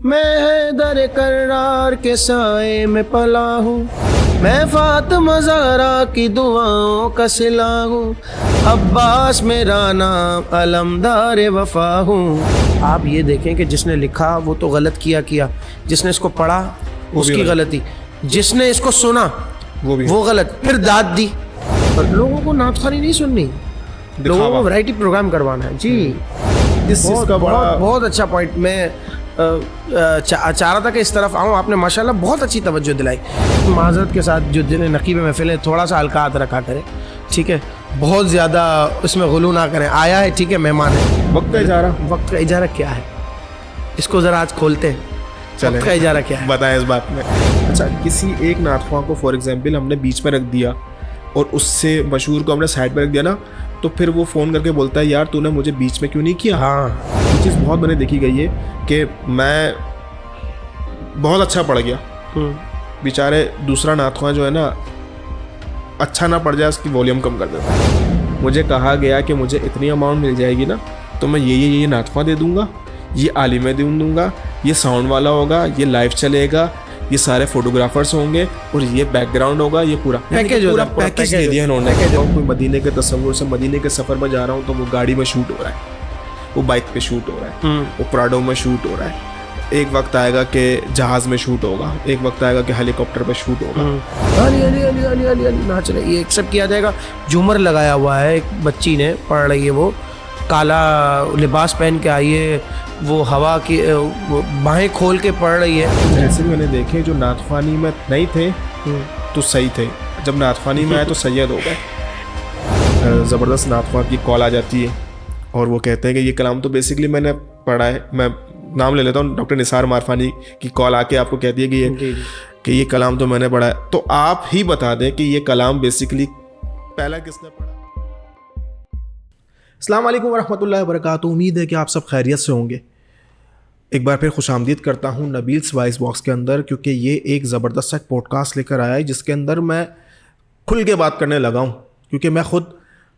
میں حیدر کرار کے سائے میں پلا ہوں, میں فاطمہ زہرا کی دعاؤں کا صلہ ہوں, عباس میرا نام علمدار وفا ہوں. آپ یہ دیکھیں کہ جس نے لکھا وہ تو غلط کیا, جس نے اس کو پڑھا اس کی غلطی, جس نے اس کو سنا وہ غلط, پھر داد دی. اور لوگوں کو نعت خوانی نہیں سننی, لوگوں کو ورائٹی پروگرام کروانا ہے. جی اس چیز کا بہت اچھا پوائنٹ. میں چاہ رہا تھا کہ اس طرف آؤں, آپ نے ماشاءاللہ بہت اچھی توجہ دلائی. معذرت کے ساتھ جو دن نقیب محفل ہے تھوڑا سا حلقات رکھا کریں, ٹھیک ہے, بہت زیادہ اس میں غلو نہ کریں. آیا ہے ٹھیک ہے, مہمان ہے. وقت کا اجارہ کیا ہے, اس کو ذرا آج کھولتے ہیں. وقت کا اجارہ کیا ہے بتائیں اس بات میں. اچھا, کسی ایک نعت خواں کو فار ایگزامپل ہم نے بیچ میں رکھ دیا اور اس سے مشہور کو ہم نے سائڈ پہ رکھ دیا نا, تو پھر وہ فون کر کے بولتا ہے یار تو نے مجھے بیچ میں کیوں نہیں کیا. ہاں, یہ چیز بہت میں نے دیکھی گئی ہے کہ میں بہت اچھا پڑ گیا, بیچارے دوسرا نعت خواں جو ہے نا اچھا نہ پڑ جائے اس کی والیوم کم کر دیتا ہے. مجھے کہا گیا کہ مجھے اتنی اماؤنٹ مل جائے گی نا تو میں یہ نعت خواں دے دوں گا, یہ عالمیں دوں گا, یہ ساؤنڈ والا ہوگا, یہ لائیو چلے گا, یہ سارے فوٹوگرافرس ہوں گے اور یہ بیک گراؤنڈ ہوگا. یہ پورا پیکیج دے دیا انہوں نے. کوئی مدینے کے تصور سے مدینے کے سفر میں جا رہا ہوں تو وہ گاڑی میں شوٹ ہو رہا ہے, وہ بائک پہ شوٹ ہو رہا ہے, وہ پراڈو میں شوٹ ہو رہا ہے. ایک وقت آئے گا کہ جہاز میں شوٹ ہوگا, ایک وقت آئے گا کہ ہیلی کاپٹر پہ شوٹ ہوگا. ناچ رہے, یہ ایکسیپٹ کیا جائے گا. جھومر لگایا ہوا ہے, ایک بچی نے پڑھ رہی ہے, وہ کالا لباس پہن کے آئی ہے, وہ ہوا کی باہیں کھول کے پڑھ رہی ہے. ایسے بھی میں نے دیکھے جو نعت خوانی میں نہیں تھے تو صحیح تھے, جب نعت خوانی میں آئے تو سید ہو گئے. زبردست نعت خواں کی کال آ جاتی ہے اور وہ کہتے ہیں کہ یہ کلام تو بیسکلی میں نے پڑھا ہے, میں نام لے لیتا ہوں, ڈاکٹر نثار معرفانی کی کال آ کے آپ کو کہتی ہے کہ یہ کلام تو میں نے پڑھا ہے. تو آپ ہی بتا دیں کہ یہ کلام بیسکلی پہلا کس نے پڑھا. السلام علیکم ورحمۃ اللہ وبرکاتہ. امید ہے کہ آپ سب خیریت سے ہوں گے. ایک بار پھر خوش آمدید کرتا ہوں نبیلس وائس باکس کے اندر, کیونکہ یہ ایک زبردست سا پوڈ کاسٹ لے کر آیا ہے جس کے اندر میں کھل کے بات کرنے لگا ہوں, کیونکہ میں خود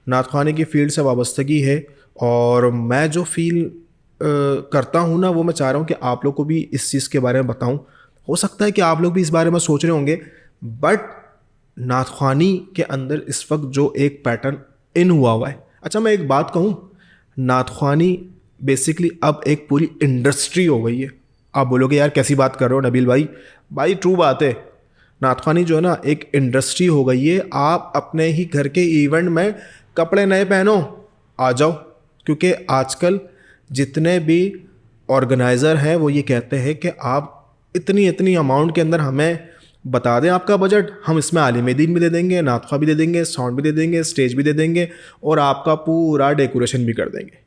نعت خوانی کی فیلڈ سے وابستگی ہے اور میں جو فیل کرتا ہوں نا وہ میں چاہ رہا ہوں کہ آپ لوگ کو بھی اس چیز کے بارے میں بتاؤں. ہو سکتا ہے کہ آپ لوگ بھی اس بارے میں سوچ رہے ہوں گے, بٹ نعت خوانی کے اندر اس وقت جو ایک پیٹرن ان ہوا ہے. اچھا میں ایک بات کہوں, نعت خوانی بیسکلی اب ایک پوری انڈسٹری ہو گئی ہے. آپ بولو گے یار کیسی بات کر رہے ہو نبیل بھائی ٹرو بات ہے. نعت خوانی جو ہے نا ایک انڈسٹری ہو گئی ہے. آپ اپنے ہی گھر کے ایونٹ میں کپڑے نئے پہنو, آ جاؤ, کیونکہ آج کل جتنے بھی آرگنائزر ہیں وہ یہ کہتے ہیں کہ آپ اتنی اماؤنٹ کے اندر ہمیں بتا دیں آپ کا بجٹ, ہم اس میں عالم دین بھی دے دیں گے, نعت خواں بھی دے دیں گے, ساؤنڈ بھی دے دیں گے, اسٹیج بھی دے دیں گے اور آپ کا پورا ڈیکوریشن بھی کر دیں گے.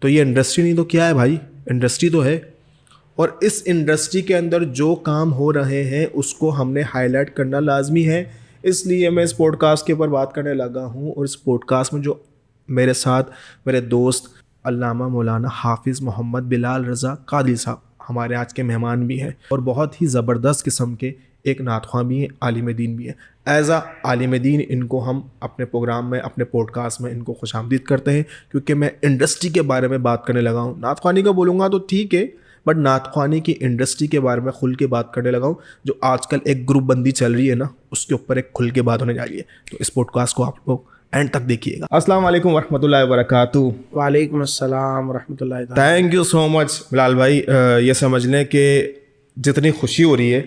تو یہ انڈسٹری نہیں تو کیا ہے بھائی, انڈسٹری تو ہے. اور اس انڈسٹری کے اندر جو کام ہو رہے ہیں اس کو ہم نے ہائی لائٹ کرنا لازمی ہے. اس لیے میں اس پوڈ کاسٹ کے اوپر بات کرنے لگا ہوں. اور اس پوڈ کاسٹ میں جو میرے ساتھ میرے دوست علامہ مولانا حافظ محمد بلال رضا قادری صاحب ہمارے آج کے مہمان بھی ہیں, اور بہت ہی زبردست قسم کے ایک نعت خواں بھی ہیں, عالم دین بھی ہیں. ایز اے عالم دین ان کو ہم اپنے پروگرام میں اپنے پوڈ کاسٹ میں ان کو خوش آمدید کرتے ہیں, کیونکہ میں انڈسٹری کے بارے میں بات کرنے لگا ہوں. نعت خوانی کا بولوں گا تو ٹھیک ہے, بٹ نعت خوانی کی انڈسٹری کے بارے میں کھل کے بات کرنے لگا ہوں. جو آج کل ایک گروپ بندی چل رہی ہے نا اس کے اوپر ایک کھل کے بات ہونے جا رہی ہے. تو اس پوڈ کاسٹ کو آپ لوگ اینڈ تک دیکھیے گا. السلام علیکم ورحمۃ اللہ وبرکاتہ. وعلیکم السلام ورحمۃ اللہ. Thank you so much Bilal بھائی. یہ سمجھ لیں کہ جتنی خوشی ہو رہی ہے,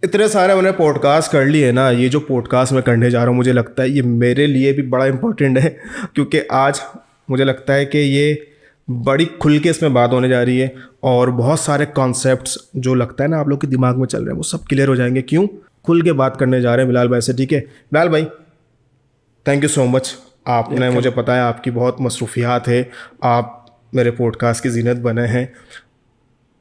اتنے سارے میں نے پوڈ کاسٹ کر لیے نا. یہ جو پوڈ کاسٹ میں کرنے جا رہا ہوں مجھے لگتا ہے یہ میرے لیے بھی بڑا امپورٹنٹ ہے, کیونکہ آج مجھے لگتا ہے کہ یہ بڑی کھل کے اس میں بات ہونے جا رہی ہے اور بہت سارے کانسیپٹس جو لگتا ہے نا آپ لوگ کے دماغ میں چل رہے ہیں وہ سب کلیئر ہو جائیں گے. کیوں کھل کے بات کرنے جا رہے ہیں بلال بھائی سے. ٹھیک ہے بلال بھائی, تھینک یو سو مچ. آپ نے مجھے پتا ہے آپ کی بہت مصروفیات ہے, آپ میرے پوڈ کاسٹ کی زینت بنے ہیں.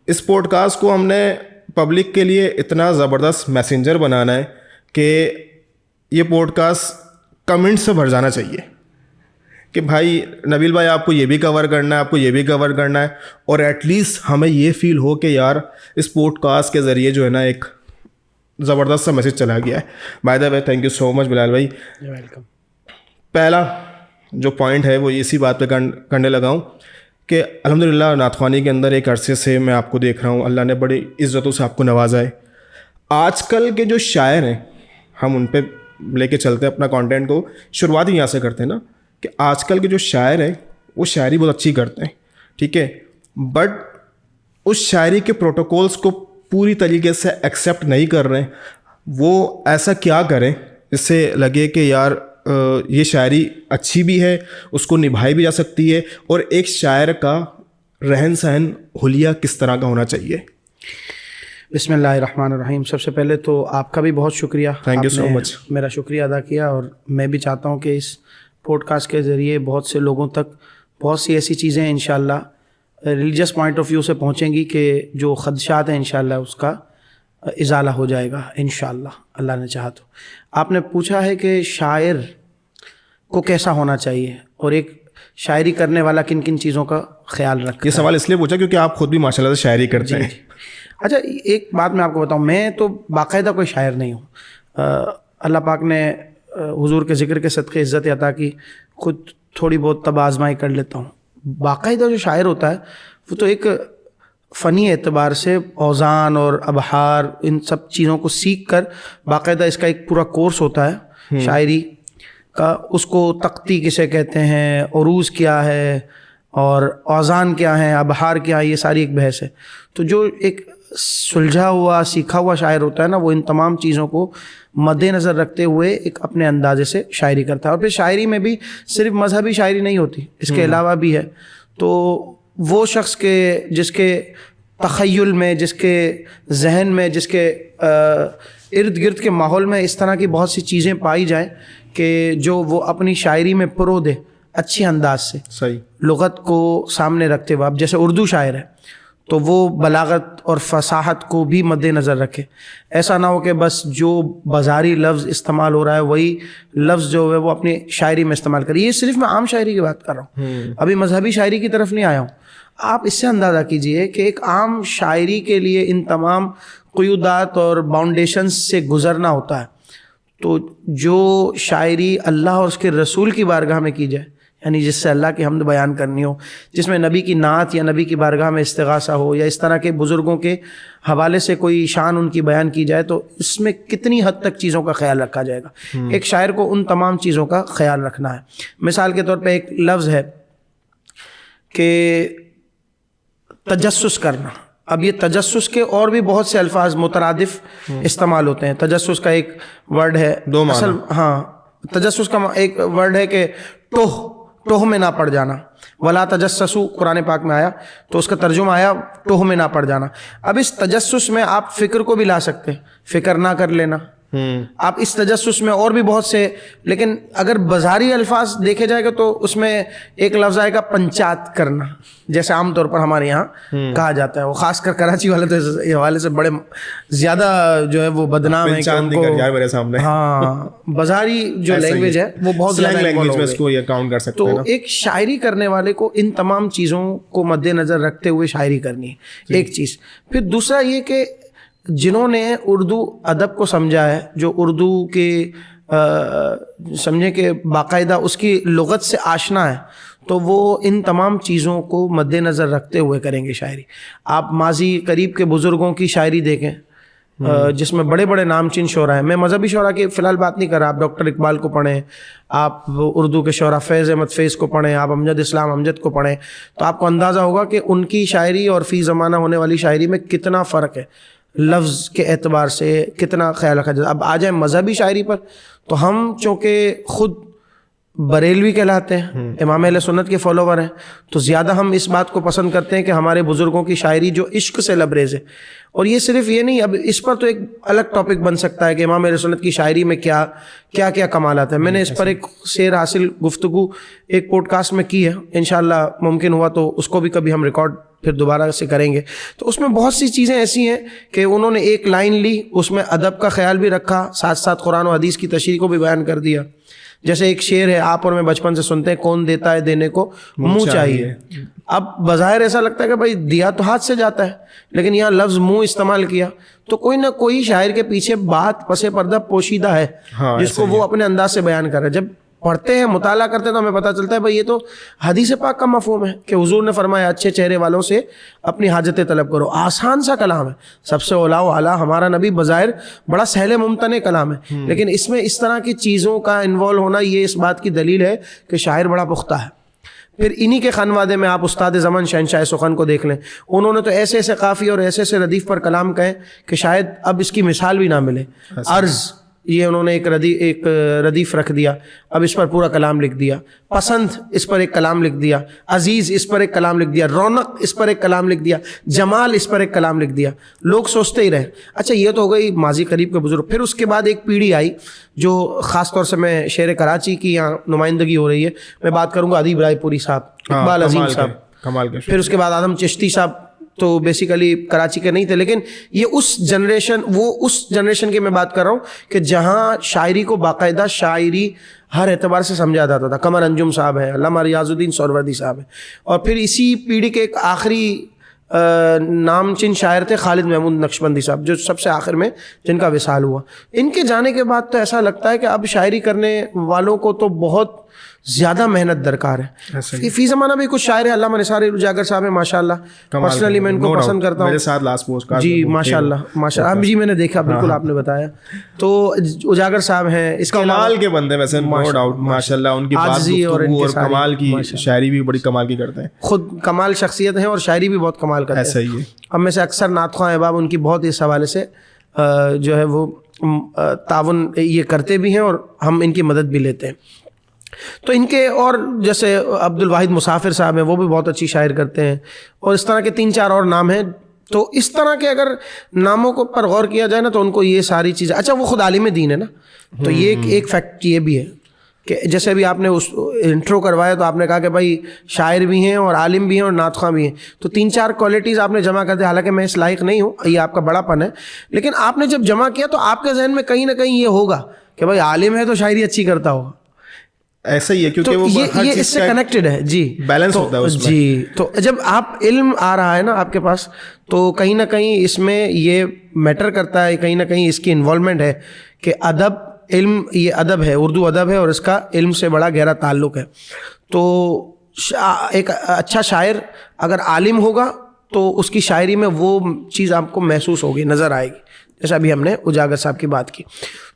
اس پوڈ کاسٹ کو ہم نے پبلک کے لیے اتنا زبردست میسنجر بنانا ہے کہ یہ پوڈ کاسٹ کمنٹ سے بھر جانا چاہیے کہ بھائی نبیل بھائی آپ کو یہ بھی کور کرنا ہے, آپ کو یہ بھی کور کرنا ہے, اور ایٹ لیسٹ ہمیں یہ فیل ہو کہ یار اس پوڈ کاسٹ کے ذریعے جو ہے نا ایک زبردست سا میسج چلا گیا ہے. By the way thank you so much Bilal بھائی. ویلکم. پہلا جو پوائنٹ ہے وہ اسی بات پہ کرنے لگا ہوں کہ الحمدللہ نعت خوانی کے اندر ایک عرصے سے میں آپ کو دیکھ رہا ہوں, اللہ نے بڑی عزتوں سے آپ کو نوازا ہے. آج کل کے جو شاعر ہیں, ہم ان پہ لے کے چلتے ہیں اپنا کانٹینٹ کو, شروعات ہی یہاں سے کرتے ہیں نا, کہ آج کل کے جو شاعر ہیں وہ شاعری بہت اچھی کرتے ہیں, ٹھیک ہے, بٹ اس شاعری کے پروٹوکولز کو پوری طریقے سے ایکسیپٹ نہیں کر رہے ہیں. وہ ایسا کیا کریں جس سے لگے کہ یار یہ شاعری اچھی بھی ہے, اس کو نبھائی بھی جا سکتی ہے, اور ایک شاعر کا رہن سہن حلیہ کس طرح کا ہونا چاہیے؟ بسم اللہ الرحمن الرحیم. سب سے پہلے تو آپ کا بھی بہت شکریہ, تھینک یو سو مچ. میرا شکریہ ادا کیا, اور میں بھی چاہتا ہوں کہ اس پوڈ کاسٹ کے ذریعے بہت سے لوگوں تک بہت سی ایسی چیزیں انشاءاللہ ریلیجس پوائنٹ آف ویو سے پہنچیں گی کہ جو خدشات ہیں انشاءاللہ اس کا ازالہ ہو جائے گا انشاءاللہ, اللہ نے چاہا تو. آپ نے پوچھا ہے کہ شاعر کو کیسا ہونا چاہیے اور ایک شاعری کرنے والا کن کن چیزوں کا خیال رکھتا ہے. یہ سوال اس لیے پوچھا کیونکہ آپ خود بھی ماشاءاللہ سے شاعری کرتے ہیں. اچھا, ایک بات میں آپ کو بتاؤں, میں تو باقاعدہ کوئی شاعر نہیں ہوں. اللہ پاک نے حضور کے ذکر کے صدقے عزت عطا کی, خود تھوڑی بہت تب آزمائی کر لیتا ہوں. باقاعدہ جو شاعر ہوتا ہے وہ تو ایک فنی اعتبار سے اوزان اور ابحار ان سب چیزوں کو سیکھ کر باقاعدہ اس کا ایک پورا کورس ہوتا ہے شاعری کا. اس کو تختی کسے کہتے ہیں, عروض کیا ہے, اور اوزان کیا ہیں, ابحار کیا ہے, یہ ساری ایک بحث ہے. تو جو ایک سلجھا ہوا سیکھا ہوا شاعر ہوتا ہے نا, وہ ان تمام چیزوں کو مد نظر رکھتے ہوئے ایک اپنے اندازے سے شاعری کرتا ہے. اور پھر شاعری میں بھی صرف مذہبی شاعری نہیں ہوتی, اس کے علاوہ بھی ہے. تو وہ شخص کے جس کے تخیل میں, جس کے ذہن میں, جس کے ارد گرد کے ماحول میں اس طرح کی بہت سی چیزیں پائی جائیں کہ جو وہ اپنی شاعری میں پرو دے اچھی انداز سے, صحیح لغت کو سامنے رکھتے ہوئے. اب جیسے اردو شاعر ہے تو وہ بلاغت اور فصاحت کو بھی مد نظر رکھے. ایسا نہ ہو کہ بس جو بازاری لفظ استعمال ہو رہا ہے وہی لفظ جو ہے وہ اپنی شاعری میں استعمال کرے. یہ صرف میں عام شاعری کی بات کر رہا ہوں, ابھی مذہبی شاعری کی طرف نہیں آیا ہوں. آپ اس سے اندازہ کیجئے کہ ایک عام شاعری کے لیے ان تمام قیودات اور باؤنڈیشنز سے گزرنا ہوتا ہے. تو جو شاعری اللہ اور اس کے رسول کی بارگاہ میں کی جائے, یعنی جس سے اللہ کی حمد بیان کرنی ہو, جس میں نبی کی نعت یا نبی کی بارگاہ میں استغاثہ ہو, یا اس طرح کے بزرگوں کے حوالے سے کوئی شان ان کی بیان کی جائے, تو اس میں کتنی حد تک چیزوں کا خیال رکھا جائے گا. ایک شاعر کو ان تمام چیزوں کا خیال رکھنا ہے. مثال کے طور پہ ایک لفظ ہے کہ تجسس کرنا. اب یہ تجسس کے اور بھی بہت سے الفاظ مترادف استعمال ہوتے ہیں. تجسس کا ایک ورڈ ہے, دو معنی. ہاں, تجسس کا ایک ورڈ ہے کہ ٹوہ میں نہ پڑ جانا. ولا تجسسوا قرآن پاک میں آیا تو اس کا ترجمہ آیا ٹوہ میں نہ پڑ جانا. اب اس تجسس میں آپ فکر کو بھی لا سکتے ہیں, فکر نہ کر لینا. آپ اس تجسس میں اور بھی بہت سے, لیکن اگر بازاری الفاظ دیکھے جائے گا تو اس میں ایک لفظ آئے گا پنچات کرنا, جیسے عام طور پر ہمارے یہاں کہا جاتا ہے. وہ خاص کر کراچی والے تو اس حوالے سے بڑے زیادہ جو ہے وہ بدنام ہے کہ ان کو, ہاں, بازاری جو لینگویج ہے وہ بہت زیادہ لینگویج میں اس کو یہ کاؤنٹ کر سکتے ہیں. تو ایک شاعری کرنے والے کو ان تمام چیزوں کو مد نظر رکھتے ہوئے شاعری کرنی ہے, ایک چیز. پھر دوسرا یہ کہ جنہوں نے اردو ادب کو سمجھا ہے, جو اردو کے سمجھیں کہ باقاعدہ اس کی لغت سے آشنا ہے, تو وہ ان تمام چیزوں کو مد نظر رکھتے ہوئے کریں گے شاعری. آپ ماضی قریب کے بزرگوں کی شاعری دیکھیں جس میں بڑے بڑے نامچین شعراء ہیں. میں مذہبی شعراء کی فی الحال بات نہیں کر رہا, آپ ڈاکٹر اقبال کو پڑھیں, آپ اردو کے شعراء فیض احمد فیض کو پڑھیں, آپ امجد اسلام امجد کو پڑھیں, تو آپ کو اندازہ ہوگا کہ ان کی شاعری اور فی زمانہ ہونے والی شاعری میں کتنا فرق ہے, لفظ کے اعتبار سے کتنا خیال رکھا جاتا ہے. اب آ جائیں مذہبی شاعری پر, تو ہم چونکہ خود بریلوی کہلاتے ہیں, امام اہل سنت کے فالوور ہیں, تو زیادہ ہم اس بات کو پسند کرتے ہیں کہ ہمارے بزرگوں کی شاعری جو عشق سے لبریز ہے. اور یہ صرف یہ نہیں, اب اس پر تو ایک الگ ٹاپک بن سکتا ہے کہ امام اہل سنت کی شاعری میں کیا کیا کمالات ہیں. میں نے اس پر ایک سیر حاصل گفتگو ایک پوڈ کاسٹ میں کی ہے, انشاءاللہ ممکن ہوا تو اس کو بھی کبھی ہم ریکارڈ پھر دوبارہ سے کریں گے. تو اس میں بہت سی چیزیں ایسی ہیں کہ انہوں نے ایک لائن لی, اس میں ادب کا خیال بھی رکھا, ساتھ ساتھ قرآن و حدیث کی تشریح کو بھی بیان کر دیا. جیسے ایک شعر ہے, آپ اور میں بچپن سے سنتے ہیں, کون دیتا ہے دینے کو منہ چاہیے. اب بظاہر ایسا لگتا ہے کہ بھائی دیا تو ہاتھ سے جاتا ہے, لیکن یہاں لفظ منہ استعمال کیا, تو کوئی نہ کوئی شاعر کے پیچھے بات پس پردہ پوشیدہ ہے جس کو وہ اپنے انداز سے بیان کر رہا ہے. جب پڑھتے ہیں مطالعہ کرتے ہیں تو ہمیں پتہ چلتا ہے بھائی یہ تو حدیث پاک کا مفہوم ہے کہ حضور نے فرمایا اچھے چہرے والوں سے اپنی حاجتیں طلب کرو. آسان سا کلام ہے, سب سے اولا و اعلیٰ ہمارا نبی, بظاہر بڑا سہل ممتنع کلام ہے, لیکن اس میں اس طرح کی چیزوں کا انوالو ہونا یہ اس بات کی دلیل ہے کہ شاعر بڑا پختہ ہے. پھر انہی کے خانوادے میں آپ استاد زمن شہنشاہ سخن کو دیکھ لیں, انہوں نے تو ایسے ایسے قافیے اور ایسے ایسے ردیف پر کلام کہے کہ شاید اب اس کی مثال بھی نہ ملے. عرض یہ انہوں نے ایک ردیف رکھ دیا, اب اس پر پورا کلام لکھ دیا. پسند اس پر ایک کلام لکھ دیا, عزیز اس پر ایک کلام لکھ دیا, رونق اس پر ایک کلام لکھ دیا, جمال اس پر ایک کلام لکھ دیا. لوگ سوچتے ہی رہے. اچھا یہ تو ہو گئی ماضی قریب کے بزرگ. پھر اس کے بعد ایک پیڑھی آئی جو خاص طور سے میں شیر کراچی کی یہاں نمائندگی ہو رہی ہے, میں بات کروں گا ادیب رائے پوری صاحب, اقبال عظیم صاحب, پھر اس کے بعد آدم چشتی صاحب. تو بیسیکلی کراچی کے نہیں تھے, لیکن یہ اس جنریشن کی میں بات کر رہا ہوں کہ جہاں شاعری کو باقاعدہ شاعری ہر اعتبار سے سمجھا جاتا تھا. قمر انجم صاحب ہیں, علامہ ریاض الدین سہروردی صاحب ہیں, اور پھر اسی پیڑھی کے ایک آخری نام چن شاعر تھے خالد محمود نقشبندی صاحب, جو سب سے آخر میں جن کا وصال ہوا. ان کے جانے کے بعد تو ایسا لگتا ہے کہ اب شاعری کرنے والوں کو تو بہت زیادہ محنت درکار ہے. فی زمانہ بھی کچھ شاعر ہیں, علامہ نثار اجاگر صاحب ہیں ماشاء اللہ, پرسنلی میں ان کو پسند کرتا ہوں, میرے ساتھ لاسٹ پوسٹ کارڈ جی ماشاء اللہ جی میں نے دیکھا, بالکل آپ نے بتایا. تو اجاگر صاحب ہیں, اس کمال کے بندے ویسے نو ڈاؤٹ ماشاء اللہ, ان کی بات اور کمال کی شاعری بھی بڑی کمال کی کرتے ہیں, خود کمال شخصیت ہیں اور شاعری بھی بہت کمال کرتے ہیں. ایسا ہی ہے. ہم میں سے اکثر نعت خواں احباب ان کی بہت اس حوالے سے جو ہے وہ تعاون یہ کرتے بھی ہیں اور ہم ان کی مدد بھی لیتے ہیں. تو ان کے اور جیسے عبد الواحد مسافر صاحب ہیں, وہ بھی بہت اچھی شاعر کرتے ہیں, اور اس طرح کے 3-4 اور نام ہیں. تو اس طرح کے اگر ناموں کو پر غور کیا جائے نا تو ان کو یہ ساری چیزیں, اچھا وہ خود عالم دین ہے نا, تو یہ ایک فیکٹ یہ بھی ہے کہ جیسے ابھی آپ نے اس انٹرو کروایا تو آپ نے کہا کہ بھائی شاعر بھی ہیں اور عالم بھی ہیں اور نعت خواں بھی ہیں, تو 3-4 کوالٹیز آپ نے جمع کر دی. حالانکہ میں اس لائق نہیں ہوں, یہ آپ کا بڑا پن ہے, لیکن آپ نے جب جمع کیا تو آپ کے ذہن میں کہیں نہ کہیں یہ ہوگا کہ بھائی عالم ہے تو شاعری اچھی کرتا ہوگا. ایسا ہی ہے کیونکہ وہ یہ اس سے کنیکٹڈ ہے. جی بیلنس ہوتا ہے اس میں. جی تو جب آپ علم آ رہا ہے نا آپ کے پاس, تو کہیں نہ کہیں اس میں یہ میٹر کرتا ہے, کہیں نہ کہیں اس کی انوالومنٹ ہے کہ ادب علم, یہ ادب ہے, اردو ادب ہے, اور اس کا علم سے بڑا گہرا تعلق ہے. تو ایک اچھا شاعر اگر عالم ہوگا تو اس کی شاعری میں وہ چیز آپ کو محسوس ہوگی, نظر آئے گی, جیسا ابھی ہم نے اجاگر صاحب کی بات کی.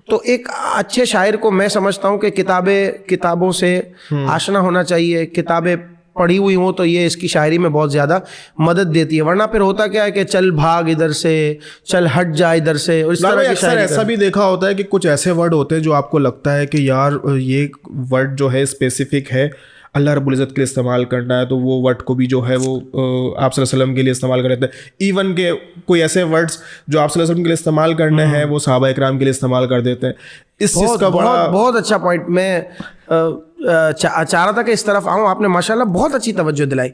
تو ایک اچھے شاعر کو میں سمجھتا ہوں کہ کتابوں سے آشنا ہونا چاہیے, کتابیں پڑھی ہوئی ہوں تو یہ اس کی شاعری میں بہت زیادہ مدد دیتی ہے. ورنہ پھر ہوتا کیا ہے کہ چل بھاگ ادھر سے, چل ہٹ جا ادھر سے, اور اس طرح کی شاعری. ایسا بھی دیکھا ہوتا ہے کہ کچھ ایسے ورڈ ہوتے ہیں جو آپ کو لگتا ہے کہ یار یہ ورڈ جو ہے اسپیسیفک ہے, اللہ رب العزت کے لیے استعمال کرنا ہے, تو وہ ورڈ کو بھی جو ہے وہ آپ صلی اللہ علیہ وسلم کے لیے استعمال کر دیتے ہیں. ایون کہ کوئی ایسے ورڈز جو آپ صلی اللہ علیہ وسلم کے لیے استعمال کرنے ہیں وہ صحابہ اکرام کے لیے استعمال کر دیتے ہیں. اس چیز کا بہت اچھا پوائنٹ میں چاہ رہا تھا کہ اس طرف آؤں. آپ نے ماشاءاللہ بہت اچھی توجہ دلائی.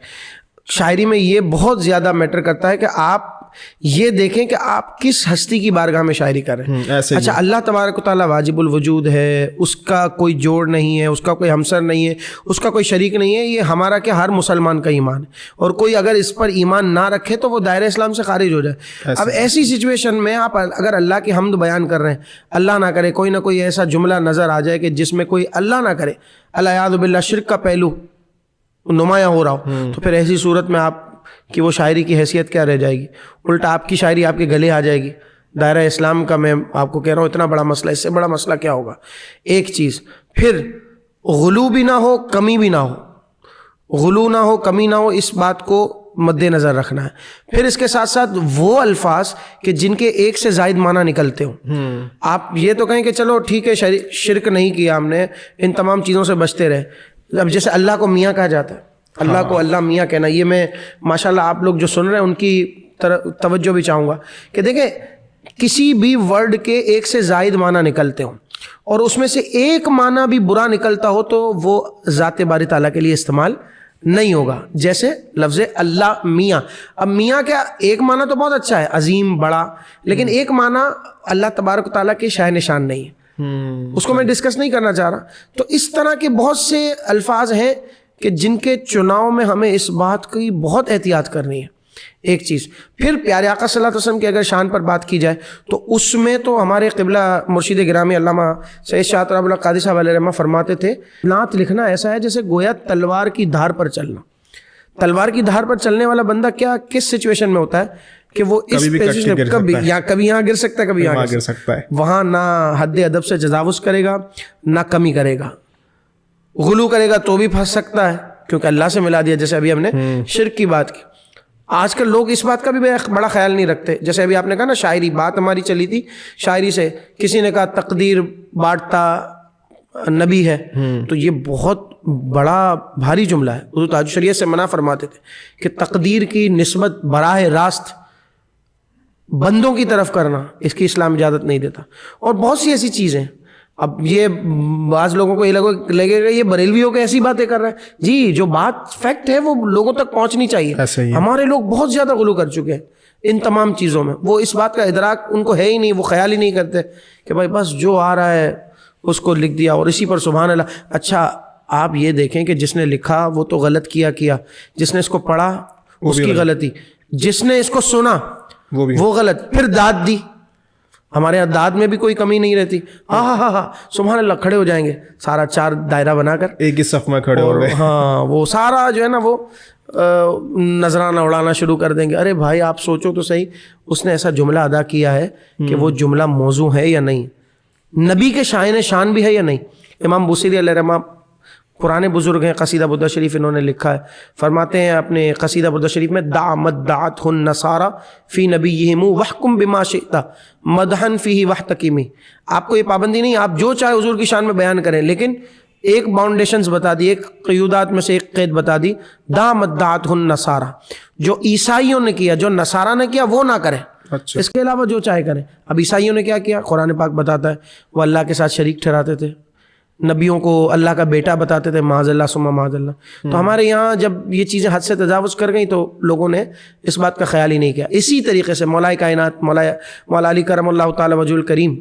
شاعری میں یہ بہت زیادہ میٹر کرتا ہے کہ آپ یہ دیکھیں کہ آپ کس ہستی کی بارگاہ میں شاعری کر رہے ہیں. اچھا اللہ تبارک و تعالیٰ واجب الوجود ہے, اس کا کوئی جوڑ نہیں ہے, اس کا کوئی ہمسر نہیں ہے, اس کا کوئی شریک نہیں ہے. یہ ہمارا کہ ہر مسلمان کا ایمان ہے, اور کوئی اگر اس پر ایمان نہ رکھے تو وہ دائرہ اسلام سے خارج ہو جائے. اب ایسی سچویشن میں آپ اگر اللہ کی حمد بیان کر رہے ہیں, اللہ نہ کرے کوئی نہ کوئی ایسا جملہ نظر آ جائے کہ جس میں کوئی اللہ نہ کرے, اللہ یعوذ باللہ شرک کا پہلو نمایاں ہو رہا ہو, تو پھر ایسی صورت میں آپ کی وہ شاعری کی حیثیت کیا رہ جائے گی؟ الٹا آپ کی شاعری آپ کے گلے آ جائے گی. دائرہ اسلام کا میں آپ کو کہہ رہا ہوں اتنا بڑا مسئلہ, اس سے بڑا مسئلہ کیا ہوگا؟ ایک چیز, پھر غلو بھی نہ ہو کمی بھی نہ ہو, غلو نہ ہو کمی نہ ہو, اس بات کو مد نظر رکھنا ہے. پھر اس کے ساتھ ساتھ وہ الفاظ کہ جن کے ایک سے زائد معنی نکلتے ہوں. آپ یہ تو کہیں کہ چلو ٹھیک ہے شرک نہیں کیا ہم نے, ان تمام چیزوں سے بچتے رہے. اب جیسے اللہ کو میاں کہا جاتا ہے, اللہ کو اللہ میاں کہنا, یہ میں ماشاءاللہ آپ لوگ جو سن رہے ہیں ان کی توجہ بھی چاہوں گا کہ دیکھیں کسی بھی ورڈ کے ایک سے زائد معنی نکلتے ہوں اور اس میں سے ایک معنی بھی برا نکلتا ہو تو وہ ذات باری تعالیٰ کے لیے استعمال نہیں ہوگا. جیسے لفظ اللہ میاں, اب میاں کیا ایک معنی تو بہت اچھا ہے, عظیم بڑا, لیکن ایک معنی اللہ تبارک تعالیٰ کے شاہ نشان نہیں ہے, اس کو میں ڈسکس نہیں کرنا چاہ رہا. تو اس طرح کے بہت سے الفاظ ہیں کہ جن کے چناؤ میں ہمیں اس بات کی بہت احتیاط کرنی ہے ایک چیز. پھر پیارے آقا صلی اللہ علیہ وسلم کی اگر شان پر بات کی جائے تو اس میں تو ہمارے قبلہ مرشد گرامی علامہ سید شاہ طراب اللہ قادری صاحب علیہ رحمہ فرماتے تھے نعت لکھنا ایسا ہے جیسے گویا تلوار کی دھار پر چلنا. تلوار کی دھار پر چلنے والا بندہ کیا کس سچویشن میں ہوتا ہے کہ وہ اس کبھی یہاں گر سکتا ہے, کبھی یہاں گر سکتا ہے. وہاں نہ حد ادب سے تجاوز کرے گا نہ کمی کرے گا, غلو کرے گا تو بھی پھنس سکتا ہے کیونکہ اللہ سے ملا دیا. جیسے ابھی ہم نے شرک کی بات کی, آج کل لوگ اس بات کا بھی بڑا خیال نہیں رکھتے. جیسے ابھی آپ نے کہا نا شاعری, بات ہماری چلی تھی شاعری سے, کسی نے کہا تقدیر بانٹتا نبی ہے, تو یہ بہت بڑا بھاری جملہ ہے. حضور تاج الشریعت سے منع فرماتے تھے کہ تقدیر کی نسبت براہ راست بندوں کی طرف کرنا, اس کی اسلام اجازت نہیں دیتا. اور بہت سی ایسی چیزیں. اب یہ بعض لوگوں کو یہ لگے گا یہ بریلویوں کے ایسی باتیں کر رہے ہیں. جی جو بات فیکٹ ہے وہ لوگوں تک پہنچنی چاہیے. ہمارے لوگ بہت زیادہ غلو کر چکے ہیں ان تمام چیزوں میں. وہ اس بات کا ادراک ان کو ہے ہی نہیں, وہ خیال ہی نہیں کرتے کہ بھائی بس جو آ رہا ہے اس کو لکھ دیا اور اسی پر سبحان اللہ. اچھا آپ یہ دیکھیں کہ جس نے لکھا وہ تو غلط کیا, جس نے اس کو پڑھا اس کی غلطی, جس نے اس کو سنا وہ غلط, پھر داد دی. ہمارے یہاں داد میں بھی کوئی کمی نہیں رہتی. ہاں سبحان اللہ کھڑے ہو جائیں گے سارا چار دائرہ بنا کر ایک ہی صف میں کھڑے ہو گئے. ہاں وہ سارا جو ہے نا وہ نذرانہ اڑانا شروع کر دیں گے. ارے بھائی آپ سوچو تو صحیح, اس نے ایسا جملہ ادا کیا ہے کہ وہ جملہ موضوع ہے یا نہیں, نبی کے شائن شان بھی ہے یا نہیں. امام بوصیری علیہ رحمہ پرانے بزرگ ہیں, قصیدہ بردہ شریف انہوں نے لکھا ہے. فرماتے ہیں اپنے قصیدہ بردہ شریف میں دع مدعتہ النصارى فی نبیہم واحکم بما شئت مدحا فیہ واحتکمی. آپ کو یہ پابندی نہیں, آپ جو چاہے حضور کی شان میں بیان کریں, لیکن ایک باؤنڈیشنز بتا دی, ایک قیودات میں سے ایک قید بتا دی, دع مدعتہ النصارى, جو عیسائیوں نے کیا جو نصارہ نے کیا وہ نہ کریں. اچھا. اس کے علاوہ جو چاہے کریں. اب عیسائیوں نے کیا کیا, قرآن پاک بتاتا ہے وہ اللہ کے ساتھ شریک ٹھہراتے تھے, نبیوں کو اللہ کا بیٹا بتاتے تھے, معاذ اللہ ثم معاذ اللہ. تو ہمارے یہاں جب یہ چیزیں حد سے تجاوز کر گئیں تو لوگوں نے اس بات کا خیال ہی نہیں کیا. اسی طریقے سے مولا کائنات مولا علی کرم اللہ تعالی وجہ الکریم,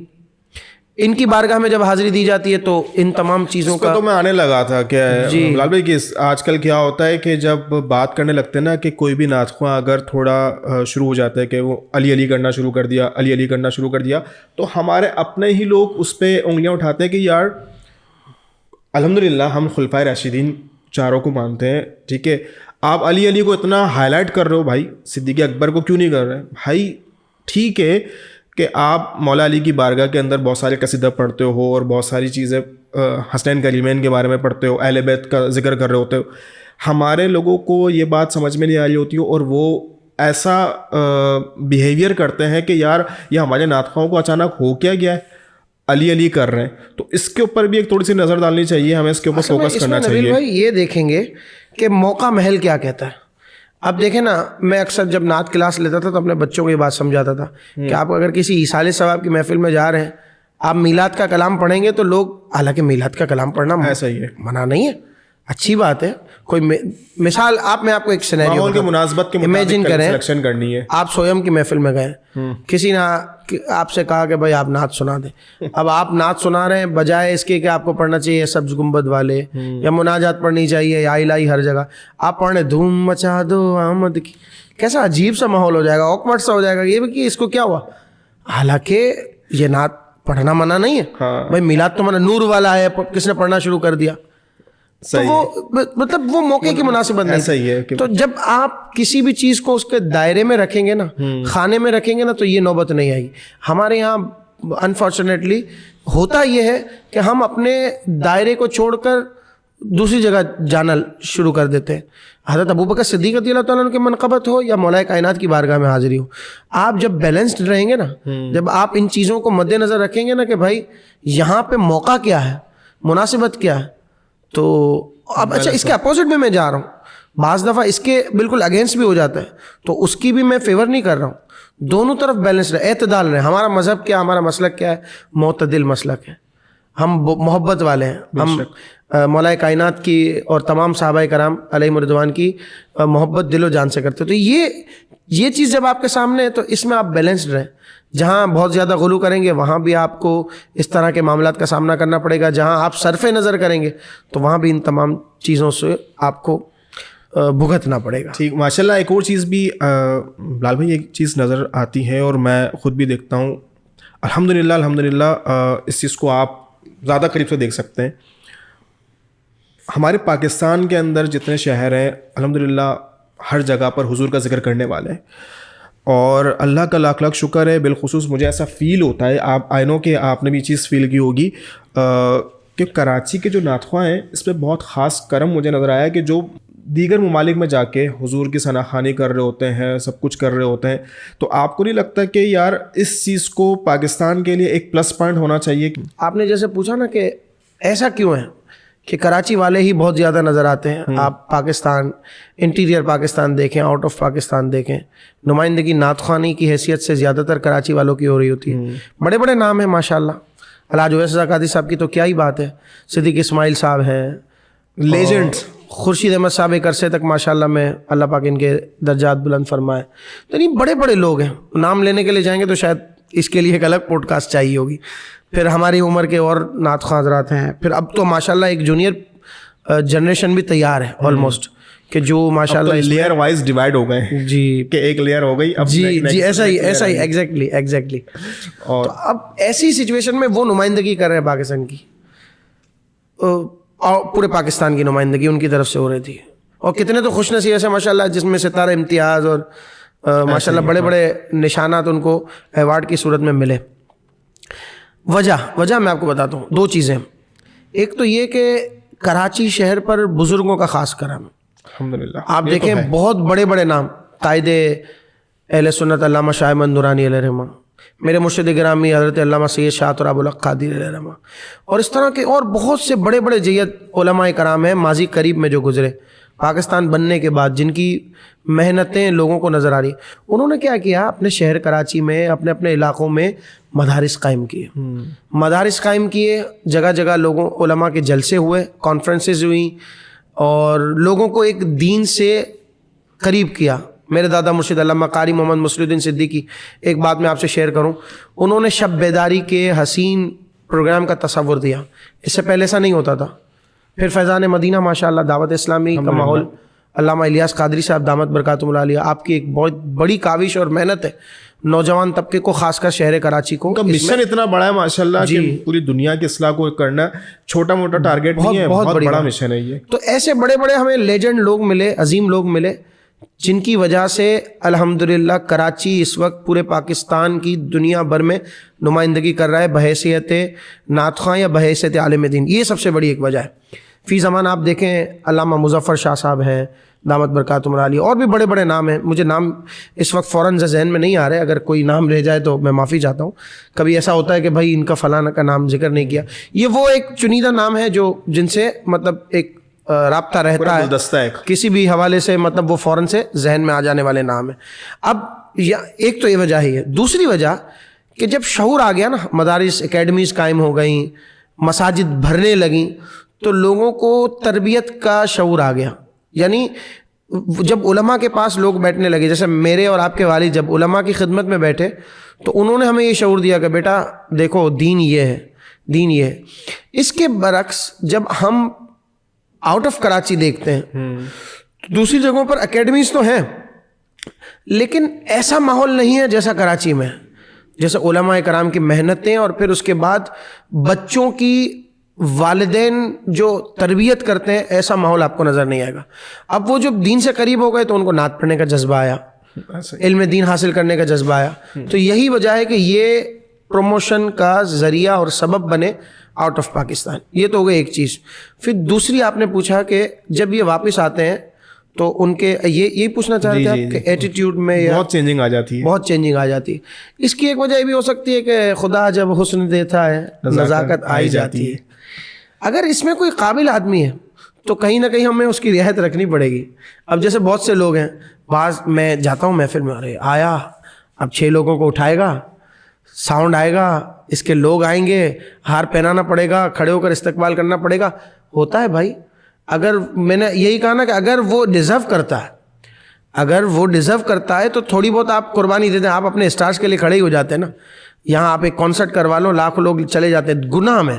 ان کی بارگاہ میں جب حاضری دی جاتی ہے تو ان تمام چیزوں کا تو میں آنے لگا تھا کہ بلال بھائی کہ آج کل کیا ہوتا ہے کہ جب بات کرنے لگتے ہیں نا کہ کوئی بھی نعت خواں اگر تھوڑا شروع ہو جاتا ہے کہ وہ علی علی کرنا شروع کر دیا, علی علی کرنا شروع کر دیا, تو ہمارے اپنے ہی لوگ اس پہ انگلیاں اٹھاتے ہیں کہ یار الحمدللہ ہم خلفائے راشدین چاروں کو مانتے ہیں, ٹھیک ہے, آپ علی علی کو اتنا ہائی لائٹ کر رہے ہو, بھائی صدیق اکبر کو کیوں نہیں کر رہے؟ بھائی ٹھیک ہے کہ آپ مولا علی کی بارگاہ کے اندر بہت سارے قصیدہ پڑھتے ہو اور بہت ساری چیزیں حسنین کریمین کے بارے میں پڑھتے ہو, اہل بیت کا ذکر کر رہے ہوتے ہو, ہمارے لوگوں کو یہ بات سمجھ میں نہیں آ رہی ہوتی ہے اور وہ ایسا بیہیویئر کرتے ہیں کہ یار یہ ہمارے نعت خواہوں کو اچانک ہو کیا گیا ہے, علی علی کر رہے ہیں. تو اس کے اوپر بھی ایک تھوڑی سی نظر ڈالنی چاہیے, ہمیں اس کے اوپر فوکس کرنا چاہیے. بھائی یہ دیکھیں گے کہ موقع محل کیا کہتا ہے. اب دیکھیں نا, میں اکثر جب نعت کلاس لیتا تھا تو اپنے بچوں کو یہ بات سمجھاتا تھا کہ آپ اگر کسی ایصال ثواب کی محفل میں جا رہے ہیں, آپ میلاد کا کلام پڑھیں گے تو لوگ, حالانکہ میلاد کا کلام پڑھنا ایسا ہی ہے, منع نہیں ہے, اچھی بات ہے. کوئی مثال میں آپ کو ایک سینیریو کی مناسبت کے امیجن کریں, سلیکشن کرنی ہے. آپ سویم کی محفل میں گئے, کسی نے آپ سے کہا کہ بھائی آپ نعت سنا دیں. اب آپ نعت سنا رہے ہیں, بجائے اس کے کہ آپ کو پڑھنا چاہیے سبز گنبد والے یا مناجات پڑھنی چاہیے یا الہی ہر جگہ, آپ پڑھ رہے دھوم مچا دو آمد کی, کیسا عجیب سا ماحول ہو جائے گا, آکورڈ سا ہو جائے گا. یہ بھی کہ اس کو کیا ہوا, حالانکہ یہ نعت پڑھنا منع نہیں ہے. بھائی میلاد تو منع, نور والا ہے, کس نے پڑھنا شروع کر دیا, تو وہ مطلب وہ موقع کی مناسبت نہیں. صحیح ہے. تو جب آپ کسی بھی چیز کو اس کے دائرے میں رکھیں گے نا, خانے میں رکھیں گے نا, تو یہ نوبت نہیں آئے گی. ہمارے یہاں انفارچونیٹلی ہوتا یہ ہے کہ ہم اپنے دائرے کو چھوڑ کر دوسری جگہ جانا شروع کر دیتے ہیں. حضرت ابوبکر صدیق رضی اللہ تعالیٰ عنہ کی منقبت ہو یا مولا کائنات کی بارگاہ میں حاضری ہو, آپ جب بیلنسڈ رہیں گے نا, جب آپ ان چیزوں کو مد نظر رکھیں گے نا کہ بھائی یہاں پہ موقع کیا ہے, مناسبت کیا ہے, تو اب اچھا اس کے اپوزٹ میں جا رہا ہوں, بعض دفعہ اس کے بالکل اگینسٹ بھی ہو جاتا ہے, تو اس کی بھی میں فیور نہیں کر رہا ہوں. دونوں طرف بیلنس رہے, اعتدال رہے. ہمارا مذہب کیا, ہمارا مسلک کیا ہے, معتدل مسلک ہے. ہم محبت والے ہیں, ہم مولا کائنات کی اور تمام صحابہ کرام علیہم رضوان کی محبت دل و جان سے کرتے. تو یہ چیز جب آپ کے سامنے ہے تو اس میں آپ بیلنسڈ رہیں. جہاں بہت زیادہ غلو کریں گے وہاں بھی آپ کو اس طرح کے معاملات کا سامنا کرنا پڑے گا. جہاں آپ صرف نظر کریں گے تو وہاں بھی ان تمام چیزوں سے آپ کو بھگتنا پڑے گا. ٹھیک, ماشاء اللہ. ایک اور چیز بھی بلال بھائی ایک چیز نظر آتی ہے اور میں خود بھی دیکھتا ہوں, الحمدللہ اس چیز کو آپ زیادہ قریب سے دیکھ سکتے ہیں. ہمارے پاکستان کے اندر جتنے شہر ہیں الحمدللہ ہر جگہ پر حضور کا ذکر کرنے والے ہیں, اور اللہ کا لاکھ لاکھ شکر ہے. بالخصوص مجھے ایسا فیل ہوتا ہے, آپ آئی نو کہ آپ نے بھی چیز فیل کی ہوگی, کہ کراچی کے جو ناطخواں ہیں اس پہ بہت خاص کرم مجھے نظر آیا کہ جو دیگر ممالک میں جا کے حضور کی ثنا خوانی کر رہے ہوتے ہیں, سب کچھ کر رہے ہوتے ہیں, تو آپ کو نہیں لگتا کہ یار اس چیز کو پاکستان کے لیے ایک پلس پوائنٹ ہونا چاہیے؟ آپ نے جیسے پوچھا نا کہ ایسا کیوں ہے کہ کراچی والے ہی بہت زیادہ نظر آتے ہیں. آپ پاکستان, انٹیریئر پاکستان دیکھیں, آؤٹ آف پاکستان دیکھیں, نمائندگی نعت خوانی کی حیثیت سے زیادہ تر کراچی والوں کی ہو رہی ہوتی ہے. بڑے بڑے نام ہیں ماشاءاللہ. الحاج اویس رضا قادری صاحب کی تو کیا ہی بات ہے, صدیق اسماعیل صاحب ہیں, لیجنڈس, خورشید احمد صاحب ایک عرصے تک ماشاءاللہ میں اللہ پاک ان کے درجات بلند فرمائے. تو نہیں بڑے بڑے لوگ ہیں, نام لینے کے لیے جائیں گے تو شاید اس کے لیے ایک الگ پوڈ کاسٹ چاہیے ہوگی. پھر ہماری عمر کے اور نعت خواں حضرات ہیں. پھر اب تو ماشاءاللہ ایک جونیئر جنریشن بھی تیار ہے آلموسٹ, کہ جو ماشاءاللہ لیئر وائز ڈیوائڈ ہو گئے ہیں. جی, کہ ایک لیئر ہو گئی, اب جی ایسا ہی ایگزیکٹلی. اور اب ایسی سچویشن میں وہ نمائندگی کر رہے ہیں پاکستان کی, پورے پاکستان کی نمائندگی ان کی طرف سے ہو رہی تھی. اور کتنے تو خوش نصیب ایسے ماشاءاللہ جس میں ستارہ امتیاز اور ماشاءاللہ بڑے بڑے نشانات ان کو ایوارڈ کی صورت میں ملے. وجہ میں آپ کو بتاتا ہوں, دو چیزیں. ایک تو یہ کہ کراچی شہر پر بزرگوں کا خاص کرم. الحمدللہ آپ دیکھیں بہت بڑے بڑے نام, قائد اہل سنت علامہ شاہ احمد نورانی علیہ رحمہ, میرے مرشد گرامی حضرت علامہ سید شاہ تراب الحق قادری علیہ رحمہ, اور اس طرح کے اور بہت سے بڑے بڑے جید علماء کرام ہیں ماضی قریب میں جو گزرے پاکستان بننے کے بعد, جن کی محنتیں لوگوں کو نظر آ رہی. انہوں نے کیا کیا, اپنے شہر کراچی میں اپنے اپنے علاقوں میں مدارس قائم کیے, جگہ جگہ لوگوں علماء کے جلسے ہوئے, کانفرنسز ہوئیں, اور لوگوں کو ایک دین سے قریب کیا. میرے دادا مرشد علامہ قاری محمد مصلی الدین صدیقی, ایک بات میں آپ سے شیئر کروں, انہوں نے شب بیداری کے حسین پروگرام کا تصور دیا. اس سے پہلے ایسا نہیں ہوتا تھا. پھر فیضان مدینہ ماشاءاللہ دعوت اسلامی کا ماحول, علامہ الیاس قادری صاحب دامت برکاتہم العالیہ, آپ کی ایک بہت بڑی کاوش اور محنت ہے نوجوان طبقے کو, خاص کر شہر کراچی کو. مشن اتنا بڑا ہے ماشاءاللہ کہ پوری دنیا کی اصلاح کو کرنا چھوٹا موٹا ٹارگیٹ نہیں ہے, بہت بڑا مشن ہے یہ. تو ایسے بڑے بڑے ہمیں لیجنڈ لوگ ملے, عظیم لوگ ملے, جن کی وجہ سے الحمدللہ کراچی اس وقت پورے پاکستان کی دنیا بھر میں نمائندگی کر رہا ہے بحیثیت نعت خواں یا بحیثیت عالم دین. یہ سب سے بڑی ایک وجہ ہے. فی زمان آپ دیکھیں علامہ مظفر شاہ صاحب ہیں دامت برکاتہم العالیہ, اور بھی بڑے بڑے نام ہیں. مجھے نام اس وقت فوراً ذہن میں نہیں آ رہے, اگر کوئی نام رہ جائے تو میں معافی چاہتا ہوں. کبھی ایسا ہوتا ہے کہ بھائی ان کا فلاں کا نام ذکر نہیں کیا. یہ وہ ایک چنیدہ نام ہے جو جن سے مطلب ایک رابطہ رہتا ہے کسی بھی حوالے سے, مطلب وہ فوراً سے ذہن میں آ جانے والے نام ہیں. اب ایک تو یہ وجہ ہی ہے. دوسری وجہ کہ جب شعور آ گیا نا, مدارس اکیڈمیز قائم ہو گئیں, مساجد بھرنے لگیں, تو لوگوں کو تربیت کا شعور آ گیا. یعنی جب علماء کے پاس لوگ بیٹھنے لگے, جیسے میرے اور آپ کے والد جب علماء کی خدمت میں بیٹھے تو انہوں نے ہمیں یہ شعور دیا کہ بیٹا دیکھو دین یہ ہے, دین یہ ہے. اس کے برعکس جب ہم آؤٹ آف کراچی دیکھتے ہیں, دوسری جگہوں پر اکیڈمیز تو ہیں لیکن ایسا ماحول نہیں ہے جیسا کراچی میں, جیسے علماء کرام کی محنتیں, اور پھر اس کے بعد بچوں کی والدین جو تربیت کرتے ہیں, ایسا ماحول آپ کو نظر نہیں آئے گا. اب وہ جب دین سے قریب ہو گئے تو ان کو نعت پڑھنے کا جذبہ آیا, علم دین حاصل کرنے کا جذبہ آیا. تو یہی وجہ ہے کہ یہ پروموشن کا ذریعہ اور سبب بنے آؤٹ آف پاکستان. یہ تو ہو گئی ایک چیز. پھر دوسری آپ نے پوچھا کہ جب یہ واپس آتے ہیں تو ان کے یہی پوچھنا چاہ رہے تھے آپ کہ ایٹیٹیوڈ میں بہت چینجنگ آ جاتی ہے. اس کی ایک وجہ یہ بھی ہو سکتی ہے کہ خدا جب حسن دیتا ہے نزاکت آئی جاتی ہے. اگر اس میں کوئی قابل آدمی ہے تو کہیں نہ کہیں ہمیں اس کی رعایت رکھنی پڑے گی. اب جیسے بہت سے لوگ ہیں, بعض میں جاتا ہوں محفل میں, ارے آیا اب 6 لوگوں کو اٹھائے گا, ساؤنڈ آئے گا, اس کے لوگ آئیں گے, ہار پہنانا پڑے گا, کھڑے ہو کر استقبال کرنا پڑے گا. ہوتا ہے بھائی, اگر میں نے یہی کہا نا کہ اگر وہ ڈیزرو کرتا ہے تو تھوڑی بہت آپ قربانی دے دیں. آپ اپنے اسٹارز کے لیے کھڑے ہی ہو جاتے ہیں نا. یہاں آپ ایک کانسرٹ کروا لو, لاکھوں لوگ چلے جاتے ہیں, گناہ میں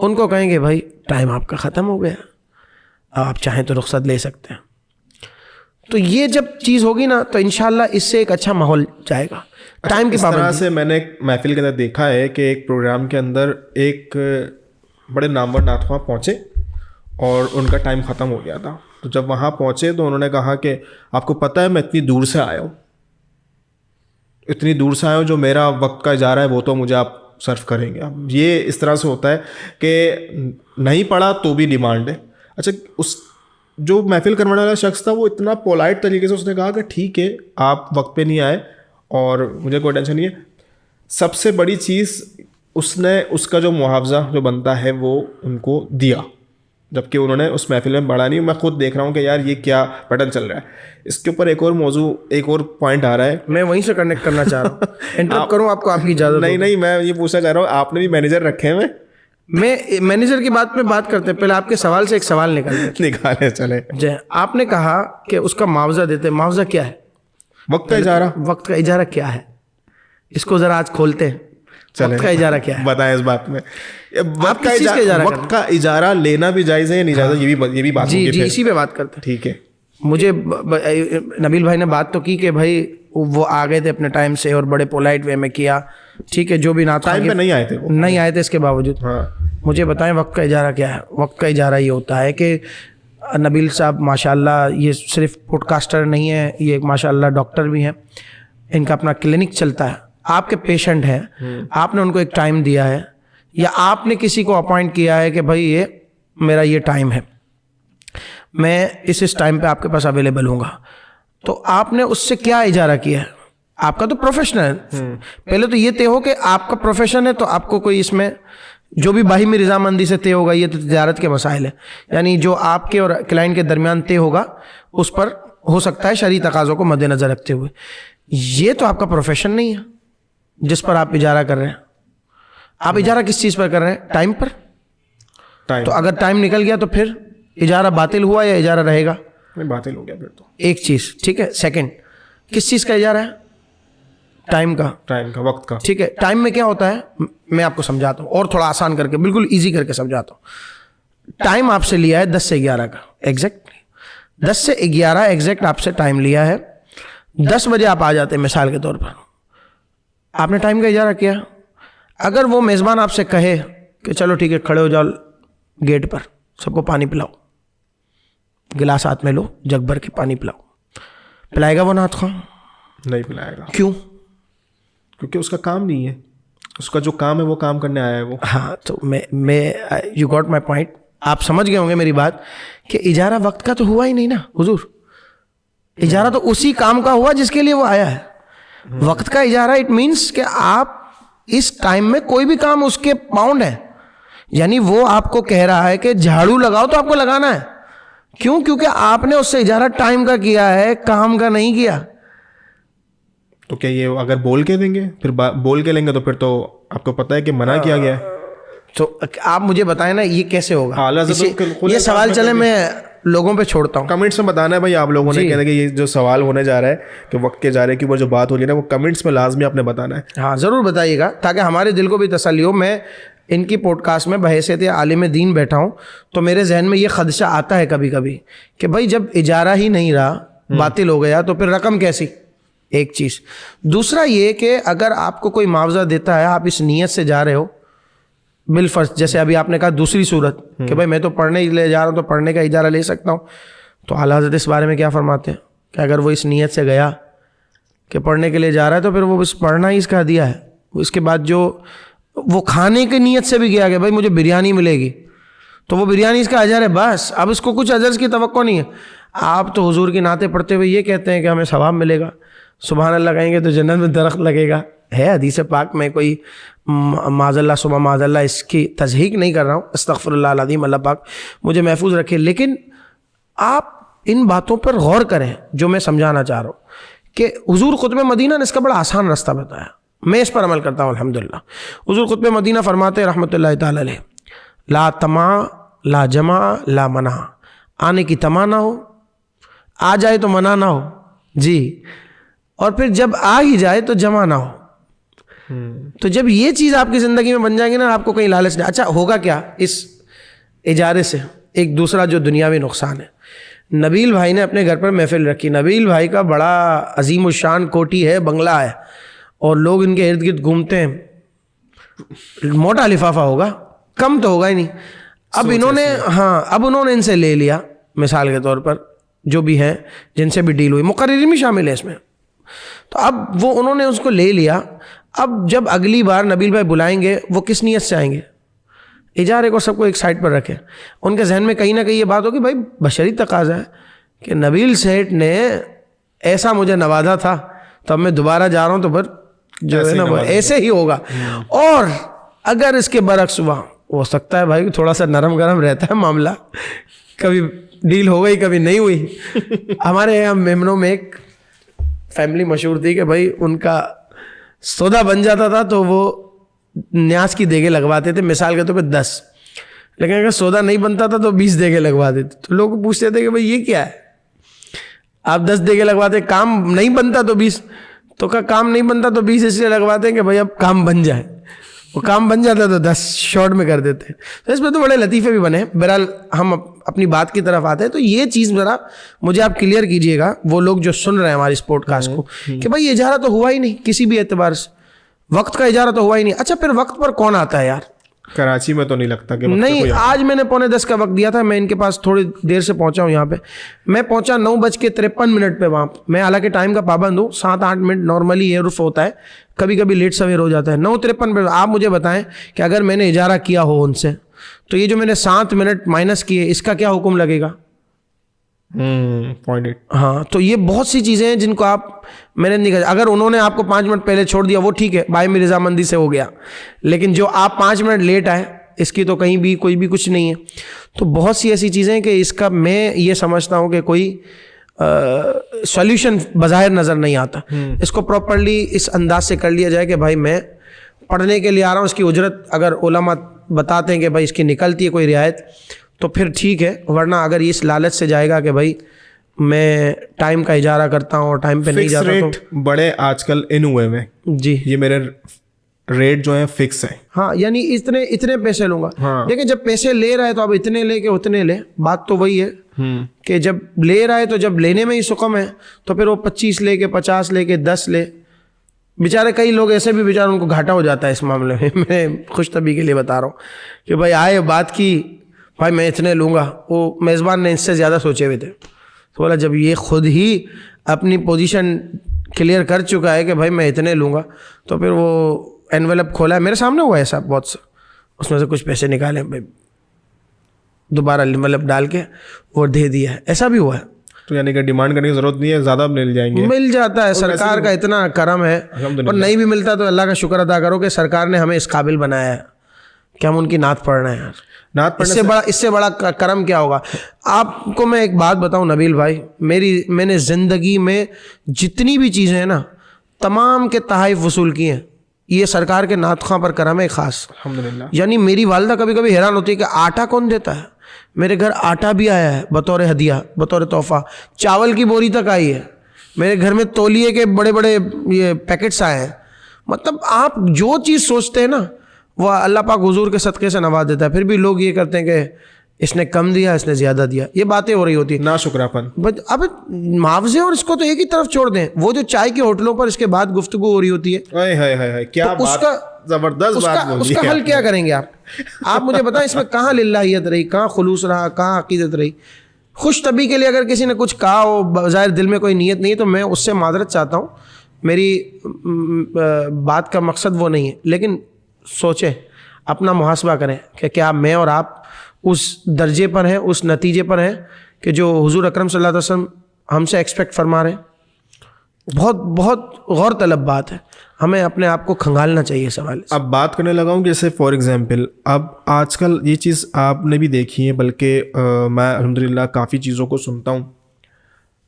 ان کو کہیں گے بھائی ٹائم آپ کا ختم ہو گیا, آپ چاہیں تو رخصت لے سکتے ہیں. تو یہ جب چیز ہوگی نا تو انشاءاللہ اس سے ایک اچھا ماحول جائے گا. ٹائم کی اس طرح پابندی سے میں نے ایک محفل کے اندر دیکھا ہے کہ ایک پروگرام کے اندر ایک بڑے نامور نعت خواں پہنچے اور ان کا ٹائم ختم ہو گیا تھا. تو جب وہاں پہنچے تو انہوں نے کہا کہ آپ کو پتہ ہے میں اتنی دور سے آیا ہوں, اتنی دور سے آیا ہوں, جو میرا وقت کا اجارہ ہے وہ تو مجھے آپ صرف کریں گے. اب یہ اس طرح سے ہوتا ہے کہ نہیں پڑھا تو بھی ڈیمانڈ ہے. اچھا, اس جو محفل کروانے والا شخص تھا وہ اتنا پولائٹ طریقے سے اس نے کہا کہ ٹھیک ہے آپ وقت پہ نہیں آئے اور مجھے کوئی ٹینشن نہیں ہے. سب سے بڑی چیز اس نے اس کا جو معاوضہ جو بنتا ہے وہ ان کو دیا, جبکہ انہوں نے اس محفل میں بڑھا نہیں. میں خود دیکھ رہا ہوں کہ یار یہ کیا پیٹرن چل رہا ہے. اس کے اوپر ایک اور موضوع, ایک اور پوائنٹ آ رہا ہے, میں وہیں سے کنیکٹ کرنا چاہ رہا ہوں. انٹرپٹ کروں آپ کو, آپ کی اجازت؟ نہیں, میں یہ پوچھنا چاہ رہا ہوں, آپ نے بھی مینیجر رکھے ہیں؟ میں مینیجر کی بات پہ بات کرتے ہیں, پہلے آپ کے سوال سے ایک سوال نکالے چلے. جی, آپ نے کہا کہ اس کا معاوضہ دیتے. معاوضہ کیا ہے؟ وقت کا اجارہ. وقت کا اجارہ کیا ہے, اس کو ذرا آج کھولتے ہیں. وقت کا اجارہ کیا ہے بتائیں اس بات میں. آپ کس چیز کا اجارہ وقت کا اجارہ لینا بھی جائز ہے یا نہیں جائز ہے, یہ بھی بات جی ہوگی. جی اسی پہ بات کرتے ہیں. ٹھیک ہے. مجھے نبیل بھائی نے بات تو کی کہ بھائی وہ آ گئے تھے اپنے ٹائم سے اور بڑے پولائٹ وے میں کیا, ٹھیک ہے, جو بھی نعت ٹائم پہ نہیں آئے تھے, وہ نہیں آئے تھے, اس کے باوجود مجھے بتائیں وقت کا اجارہ کیا ہے. وقت کا اجارہ یہ ہوتا ہے کہ نبیل صاحب ماشاءاللہ یہ صرف پوڈ کاسٹر نہیں ہے, یہ ماشاءاللہ ڈاکٹر بھی ہیں, ان کا اپنا کلینک چلتا ہے. آپ کے پیشنٹ ہیں, آپ نے ان کو ایک ٹائم دیا ہے یا آپ نے کسی کو اپوائنٹ کیا ہے کہ بھائی یہ میرا یہ ٹائم ہے, میں اس ٹائم پہ آپ کے پاس اویلیبل ہوں گا, تو آپ نے اس سے کیا اجارہ کیا ہے؟ آپ کا تو پروفیشنل ہے. پہلے تو یہ طے ہو کہ آپ کا پروفیشن ہے, تو آپ کو کوئی اس میں جو بھی باہمی رضامندی سے طے ہوگا, یہ تو تجارت کے مسائل ہیں, یعنی جو آپ کے اور کلائنٹ کے درمیان طے ہوگا اس پر ہو سکتا ہے شرعی تقاضوں کو مد نظر رکھتے ہوئے. یہ تو آپ کا پروفیشن نہیں ہے جس پر آپ اجارہ کر رہے ہیں. آپ اجارہ کس چیز پر کر رہے ہیں؟ ٹائم پر. تو اگر ٹائم نکل گیا تو پھر اجارہ باطل ہوا یا اجارہ رہے گا؟ باطل ہو گیا پھر تو. ایک چیز, ٹھیک ہے. سیکنڈ, کس چیز کا اجارہ ہے؟ ٹائم کا, وقت کا. ٹھیک ہے. ٹائم میں کیا ہوتا ہے, میں آپ کو سمجھاتا ہوں اور تھوڑا آسان کر کے, بالکل ایزی کر کے سمجھاتا ہوں. ٹائم آپ سے لیا ہے 10 سے 11 کا ایگزیکٹ, 10 سے 11 ایگزیکٹ آپ سے ٹائم لیا ہے. 10 بجے آپ آ جاتے ہیں مثال کے طور پر, آپ نے ٹائم کا اجارہ کیا. اگر وہ میزبان آپ سے کہے کہ چلو ٹھیک ہے کھڑے ہو جاؤ گیٹ پر, سب کو پانی پلاؤ, گلاس ہاتھ میں لو, جگ بھر کے پانی پلاؤ, پلائے گا وہ نعت خواں؟ نہیں پلائے گا. کیوں؟ کیونکہ اس کا کام نہیں ہے, اس کا جو کام ہے وہ کام کرنے آیا ہے وہ. ہاں, تو میں یو گاٹ مائی پوائنٹ. آپ سمجھ گئے ہوں گے میری بات کہ اجارہ وقت کا تو ہوا ہی نہیں نا حضور. اجارہ تو اسی کام کا ہوا جس کے لیے وہ آیا ہے. وقت کا اجارہ اٹ مینس کہ آپ اس ٹائم میں کوئی بھی کام اس کے پاؤنڈ ہے, یعنی وہ آپ کو کہہ رہا ہے کہ جھاڑو لگاؤ تو آپ کو لگانا ہے. کیوں؟ کیونکہ آپ نے اس سے اجارہ ٹائم کا کیا ہے, کام کا نہیں کیا. تو کیا یہ اگر بول کے دیں گے, پھر بول کے لیں گے تو پھر تو آپ کو پتہ ہے کہ منع کیا گیا ہے. تو آپ مجھے بتائیں نا یہ کیسے ہوگا؟ یہ سوال چلے میں لوگوں پہ چھوڑتا ہوں, کمنٹس میں بتانا ہے بھائی آپ لوگوں نے کہنا کہ یہ جو سوال ہونے جا رہا ہے کہ وقت کے اجارے کے اوپر جو بات ہو رہی ہے نا, وہ کمنٹس میں لازمی آپ نے بتانا ہے. ہاں ضرور بتائیے گا تاکہ ہمارے دل کو بھی تسلی ہو. میں ان کی پوڈ کاسٹ میں بحیثیت عالم دین بیٹھا ہوں تو میرے ذہن میں یہ خدشہ آتا ہے کبھی کبھی کہ بھائی جب اجارہ ہی نہیں رہا, باطل ہو گیا, تو پھر رقم کیسی؟ ایک چیز. دوسرا یہ کہ اگر آپ کو کوئی معاوضہ دیتا ہے, آپ اس نیت سے جا رہے ہو بالفرض, جیسے ابھی آپ نے کہا دوسری صورت کہ بھائی میں تو پڑھنے لے جا رہا ہوں تو پڑھنے کا اجارہ لے سکتا ہوں, تو اعلیٰ حضرت اس بارے میں کیا فرماتے ہیں کہ اگر وہ اس نیت سے گیا کہ پڑھنے کے لیے جا رہا ہے تو پھر وہ بس پڑھنا ہی اس کا دیا ہے. اس کے بعد جو وہ کھانے کی نیت سے بھی گیا کہ بھائی مجھے بریانی ملے گی, تو وہ بریانی اس کا اجر ہے بس, اب اس کو کچھ اجر کی توقع نہیں ہے. آپ تو حضور کی نعتیں پڑھتے ہوئے یہ کہتے ہیں کہ ہمیں ثواب ملے گا, سبحان اللہ کہیں گے تو جنت میں درخت لگے گا. ہے حدیث پاک میں, کوئی معاذ اللہ سبحان معاذ اللہ اس کی تضحیق نہیں کر رہا ہوں, استغفر اللہ العظیم, اللہ پاک مجھے محفوظ رکھے. لیکن آپ ان باتوں پر غور کریں جو میں سمجھانا چاہ رہا ہوں کہ حضور خطبہ مدینہ نے اس کا بڑا آسان راستہ بتایا, میں اس پر عمل کرتا ہوں الحمدللہ. حضور خطبہ مدینہ فرماتے رحمۃ اللہ تعالی علیہ, لا طمع لا جمع لا منع, آنے کی طمع نہ ہو, آ جائے تو منع نہ ہو جی, اور پھر جب آ ہی جائے تو جمع نہ ہو. تو جب یہ چیز آپ کی زندگی میں بن جائے گی نا, آپ کو کہیں لالچ نہیں. اچھا ہوگا کیا اس اجارے سے؟ ایک دوسرا جو دنیاوی نقصان ہے, نبیل بھائی نے اپنے گھر پر محفل رکھی. نبیل بھائی کا بڑا عظیم الشان کوٹھی ہے, بنگلہ ہے, اور لوگ ان کے ارد گرد گھومتے ہیں. موٹا لفافہ ہوگا, کم تو ہوگا ہی نہیں. اب انہوں نے ان سے لے لیا مثال کے طور پر, جو بھی ہیں جن سے بھی ڈیل ہوئی, مقررین بھی شامل ہیں اس میں. تو اب وہ انہوں نے اس کو لے لیا. اب جب اگلی بار نبیل بھائی بلائیں گے, وہ کس نیت سے آئیں گے؟ اجارے کو سب کو ایک سائڈ پر رکھیں. ان کے ذہن میں کہیں نہ کہیں یہ بات ہوگی, بھائی بشری تقاضا ہے کہ نبیل سیٹھ نے ایسا مجھے نوازا تھا, تو اب میں دوبارہ جا رہا ہوں تو پھر جو ہے نا وہ ایسے ہی ہوگا. اور اگر اس کے برعکس ہوا, ہو سکتا ہے بھائی تھوڑا سا نرم گرم رہتا ہے معاملہ, کبھی ڈیل ہو گئی کبھی نہیں ہوئی. ہمارے یہاں میمنوں میں ایک فیملی مشہور تھی کہ بھائی ان کا سودا بن جاتا تھا تو وہ نیاز کی دیگیں لگواتے تھے, مثال کے طور پہ 10, لیکن اگر سودا نہیں بنتا تھا تو 20 دیگیں لگوا دیتے. تو لوگ پوچھتے تھے کہ بھائی یہ کیا ہے, آپ 10 دیگیں لگواتے, کام نہیں بنتا تو 20, تو کا کام نہیں بنتا تو 20 اس لیے لگواتے ہیں کہ بھائی اب کام بن جائے. وہ کام بن جاتا تو 10 شارٹ میں کر دیتے. تو اس میں تو بڑے لطیفے بھی بنے. بہرحال ہم اپنی بات کی طرف آتے ہیں. تو یہ چیز ذرا مجھے آپ کلیئر کیجئے گا, وہ لوگ جو سن رہے ہیں ہماری اس پوڈ کاسٹ کو, کہ بھائی اجارہ تو ہوا ہی نہیں کسی بھی اعتبار سے, وقت کا اجارہ تو ہوا ہی نہیں. اچھا پھر وقت پر کون آتا ہے یار؟ کراچی میں تو نہیں لگتا کہ نہیں. آج میں نے 9:45 کا وقت دیا تھا, میں ان کے پاس تھوڑی دیر سے پہنچا ہوں. یہاں پہ میں پہنچا 9:53 پہ وہاں. میں حالانکہ ٹائم کا پابند ہوں, 7-8 منٹ نارملی یہ عرف ہوتا ہے, کبھی کبھی لیٹ سویر ہو جاتا ہے. 9:53 پہ آپ مجھے بتائیں کہ اگر میں نے اجارہ کیا ہو ان سے, تو یہ جو میں نے 7 منٹ مائنس کیے, اس کا کیا حکم لگے گا؟ ہاں, تو یہ بہت سی چیزیں ہیں جن کو آپ میں نے نکال. اگر انہوں نے آپ کو 5 منٹ پہلے چھوڑ دیا وہ ٹھیک ہے, باہمی رضامندی سے ہو گیا, لیکن جو آپ 5 منٹ لیٹ آئے اس کی تو کہیں بھی کوئی بھی کچھ نہیں ہے. تو بہت سی ایسی چیزیں ہیں کہ اس کا میں یہ سمجھتا ہوں کہ کوئی سولوشن بظاہر نظر نہیں آتا. اس کو پراپرلی اس انداز سے کر لیا جائے کہ بھائی میں پڑھنے کے لیے آ رہا ہوں, اس کی اجرت اگر علماء بتاتے ہیں کہ بھائی اس کی نکلتی ہے کوئی رعایت تو پھر ٹھیک ہے, ورنہ اگر اس لالچ سے جائے گا کہ بھائی میں ٹائم کا اجارہ کرتا ہوں اور ٹائم پہ نہیں جاتا, ریٹ بڑے آج کل ان ہوئے میں, جی یہ میرے ریٹ جو ہیں فکس ہیں. ہاں, یعنی اتنے پیسے لوں گا. لیکن جب پیسے لے رہا ہے تو اب اتنے لے کے اتنے لے. بات تو وہی ہے کہ جب لے رہا ہے تو جب لینے میں ہی سکم ہے تو پھر وہ 25 لے کے 50 لے کے 10 لے. بیچارے کئی لوگ ایسے بھی بیچارے ان کو گھاٹا ہو جاتا ہے اس معاملے میں. میں خوش طبی کے لیے بتا رہا ہوں کہ بھائی آئے بات کی, بھائی میں اتنے لوں گا. وہ میزبان نے اس سے زیادہ سوچے ہوئے تھے. تو بولا جب یہ خود ہی اپنی پوزیشن کلیئر کر چکا ہے کہ بھائی میں اتنے لوں گا, تو پھر وہ انویلپ کھولا ہے, میرے سامنے ہوا ہے ایسا بہت سا, اس میں سے کچھ پیسے نکالے بھائی دوبارہ انویلپ ڈال کے وہ دے دیا ہے. ایسا بھی ہوا ہے. تو یعنی کہ ڈیمانڈ کرنے کی ضرورت نہیں ہے, زیادہ مل جائیں گے, مل جاتا ہے. سرکار کا اتنا کرم ہے, اور نہیں بھی ملتا تو اللہ کا شکر ادا کرو کہ سرکار نے ہمیں اس قابل بنایا ہے کہ ہم ان کی نعت پڑھ رہے ہیں یار. نعت اس سے بڑا کرم کیا ہوگا؟ آپ کو میں ایک بات بتاؤں نبیل بھائی, میں نے زندگی میں جتنی بھی چیزیں ہیں نا تمام کے تحائف وصول کی ہیں, یہ سرکار کے نعت خواں پر کرم ہے خاص. الحمدللہ. یعنی میری والدہ کبھی کبھی حیران ہوتی ہے کہ آٹا کون دیتا ہے. میرے گھر آٹا بھی آیا ہے بطور ہدیہ, بطور تحفہ. چاول کی بوری تک آئی ہے. میرے گھر میں تولیے کے بڑے بڑے یہ پیکٹس آئے ہیں. مطلب آپ جو چیز سوچتے ہیں نا وہ اللہ پاک حضور کے صدقے سے نواز دیتا ہے. پھر بھی لوگ یہ کرتے ہیں کہ اس نے کم دیا, اس نے زیادہ دیا, یہ باتیں ہو رہی ہوتی ہیں. ناشکراپن. اب معاوضے اور اس کو تو ایک ہی طرف چھوڑ دیں. وہ جو چائے کی ہوٹلوں پر اس کے بعد گفتگو ہو رہی ہوتی ہے, کیا زبردست بات, اس کا حل کیا کریں گے آپ؟ آپ مجھے بتائیں اس میں کہاں للہیت رہی, کہاں خلوص رہا, کہاں عقیدت رہی؟ خوش طبی کے لیے اگر کسی نے کچھ کہا ہو, بظاہر دل میں کوئی نیت نہیں, تو میں اس سے معذرت چاہتا ہوں. میری بات کا مقصد وہ نہیں ہے. لیکن سوچیں, اپنا محاسبہ کریں کہ کیا میں اور آپ اس درجے پر ہیں, اس نتیجے پر ہیں کہ جو حضور اکرم صلی اللہ علیہ وسلم ہم سے ایکسپیکٹ فرما رہے ہیں. بہت بہت غور طلب بات ہے, ہمیں اپنے آپ کو کھنگالنا چاہیے اس حوالے سے. اب بات کرنے لگا ہوں جیسے فار ایگزامپل اب آج کل یہ چیز آپ نے بھی دیکھی ہے, بلکہ میں الحمدللہ کافی چیزوں کو سنتا ہوں.